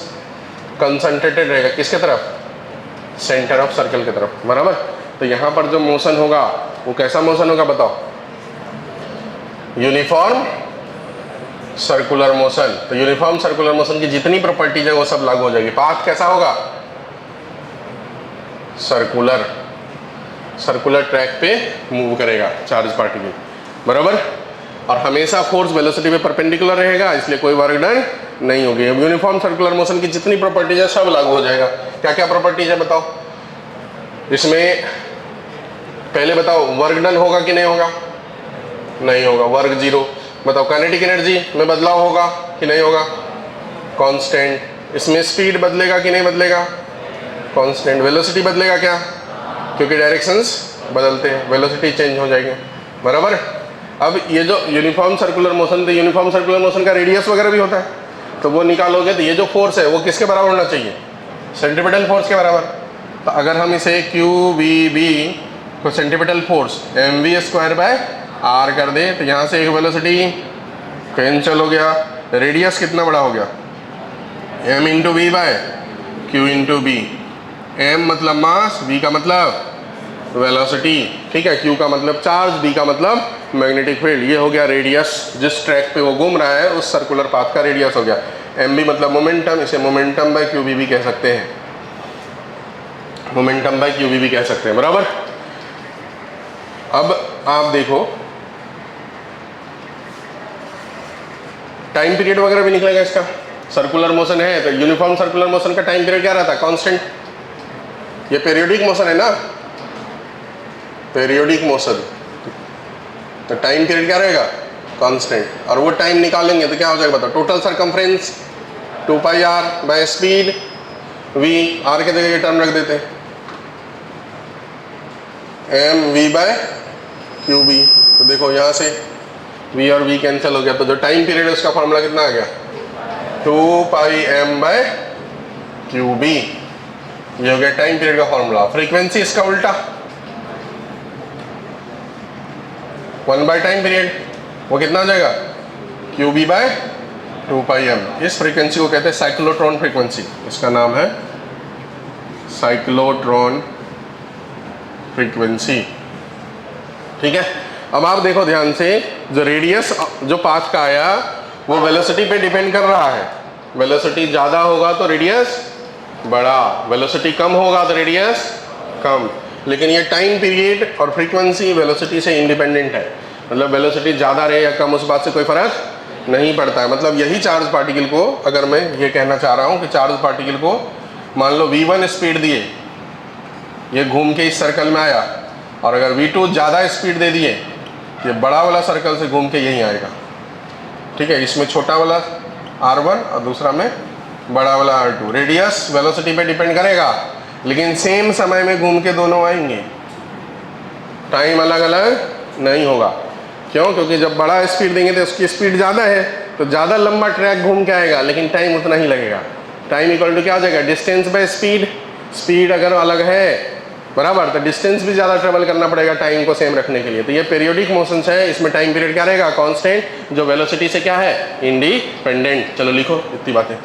कंसंट्रेटेड रहेगा किसके तरफ? सेंटर ऑफ सर्कल की तरफ, बराबर। तो यहाँ पर जो मोशन होगा वो कैसा मोशन होगा बताओ? Uniform circular motion. तो यूनिफॉर्म सर्कुलर मोशन की जितनी प्रॉपर्टीज है वो सब लागू हो जाएगी। पाथ कैसा होगा? सर्कुलर, सर्कुलर ट्रैक पे मूव करेगा चार्ज पार्टिकल, बराबर। और हमेशा फोर्स वेलोसिटी पे परपेंडिकुलर रहेगा, इसलिए कोई वर्क डन नहीं होगी। अब यूनिफॉर्म सर्कुलर मोशन की जितनी प्रॉपर्टीज है सब लागू हो जाएगा। क्या क्या प्रॉपर्टीज है बताओ इसमें? पहले बताओ, वर्क डन होगा कि नहीं होगा? नहीं होगा, वर्क जीरो। बताओ काइनेटिक एनर्जी में बदलाव होगा कि नहीं होगा? कांस्टेंट। इसमें स्पीड बदलेगा कि नहीं बदलेगा? कांस्टेंट। वेलोसिटी बदलेगा क्या? क्योंकि डायरेक्शंस बदलते हैं, वेलोसिटी चेंज हो जाएंगे, बराबर। अब ये जो यूनिफॉर्म सर्कुलर मोशन, तो यूनिफॉर्म सर्कुलर मोशन का रेडियस वगैरह भी होता है, तो वो निकालोगे तो ये जो फोर्स है वो किसके बराबर होना चाहिए? सेंट्रीपिटल फोर्स के बराबर। तो अगर हम इसे QVB को सेंट्रीपिटल फोर्स mv²/r कर दे, तो यहाँ से एक वेलोसिटी कैंसिल हो गया, रेडियस कितना बड़ा हो गया? m × v/q × b। m मतलब मास, v का मतलब वेलोसिटी, ठीक है, q का मतलब चार्ज, b का मतलब मैग्नेटिक फील्ड। ये हो गया रेडियस, जिस ट्रैक पे वो घूम रहा है उस सर्कुलर पाथ का रेडियस हो गया। mv मतलब मोमेंटम, इसे मोमेंटम बाय QV भी कह सकते हैं, मोमेंटम बाय QV भी कह सकते हैं, बराबर। अब आप देखो टाइम पीरियड वगैरह भी निकलेगा इसका। सर्कुलर मोशन है तो यूनिफॉर्म सर्कुलर मोशन का टाइम पीरियड क्या रहता है? कांस्टेंट। ये पीरियोडिक मोशन है ना, पीरियोडिक मोशन, तो टाइम पीरियड क्या रहेगा? कांस्टेंट। और वो टाइम निकालेंगे तो क्या हो जाएगा बताओ? Total circumference 2πr by speed v, r के जगह ये टर्म रख देते हैं m v by Q B. तो देखो यहाँ से v और v कैंसिल हो गया, तो जो टाइम पीरियड है उसका फॉर्मूला कितना आ गया? 2πm bye Q B. ये हो गया टाइम पीरियड का फॉर्मूला। फ्रीक्वेंसी इसका उल्टा 1 बाय टाइम पीरियड, वो कितना हो जाएगा? Q B by 2πm। इस फ्रीक्वेंसी को कहते हैं साइक्लोट्रॉन फ्रीक्वेंसी। इसका नाम है साइक्लोट्रॉन फ्रीक्वेंसी। ठीक है, अब आप देखो ध्यान से, जो रेडियस जो पाथ का आया वो वेलोसिटी पे डिपेंड कर रहा है। वेलोसिटी ज़्यादा होगा तो रेडियस बड़ा, वेलोसिटी कम होगा तो रेडियस कम। लेकिन ये टाइम पीरियड और फ्रीक्वेंसी वेलोसिटी से इंडिपेंडेंट है। मतलब वेलोसिटी ज़्यादा रहे या कम उस बात से कोई फ़र्क नहीं पड़ता है। मतलब यही चार्ज पार्टिकल को, अगर मैं ये कहना चाह रहा हूँ कि चार्ज पार्टिकल को मान लो v1 स्पीड दिए, ये घूम के इस सर्कल में आया, और अगर v2 ज़्यादा स्पीड दे दिए, ये बड़ा वाला सर्कल से घूम के यहीं आएगा। ठीक है, इसमें छोटा वाला r1 और दूसरा में बड़ा वाला r2। रेडियस वेलोसिटी पे डिपेंड करेगा, लेकिन सेम समय में घूम के दोनों आएंगे, टाइम अलग अलग नहीं होगा। क्यों? क्योंकि जब बड़ा स्पीड देंगे तो उसकी स्पीड ज़्यादा है, तो ज़्यादा लंबा ट्रैक घूम के आएगा, लेकिन टाइम उतना ही लगेगा। टाइम इक्वल टू क्या हो जाएगा? Distance by speed. स्पीड अगर अलग है बराबर, तो डिस्टेंस भी ज़्यादा ट्रेवल करना पड़ेगा टाइम को सेम रखने के लिए। तो ये पीरियोडिक मोशंस है, इसमें टाइम पीरियड क्या रहेगा? कांस्टेंट, जो वेलोसिटी से क्या है? इंडिपेंडेंट। चलो लिखो इतनी बातें।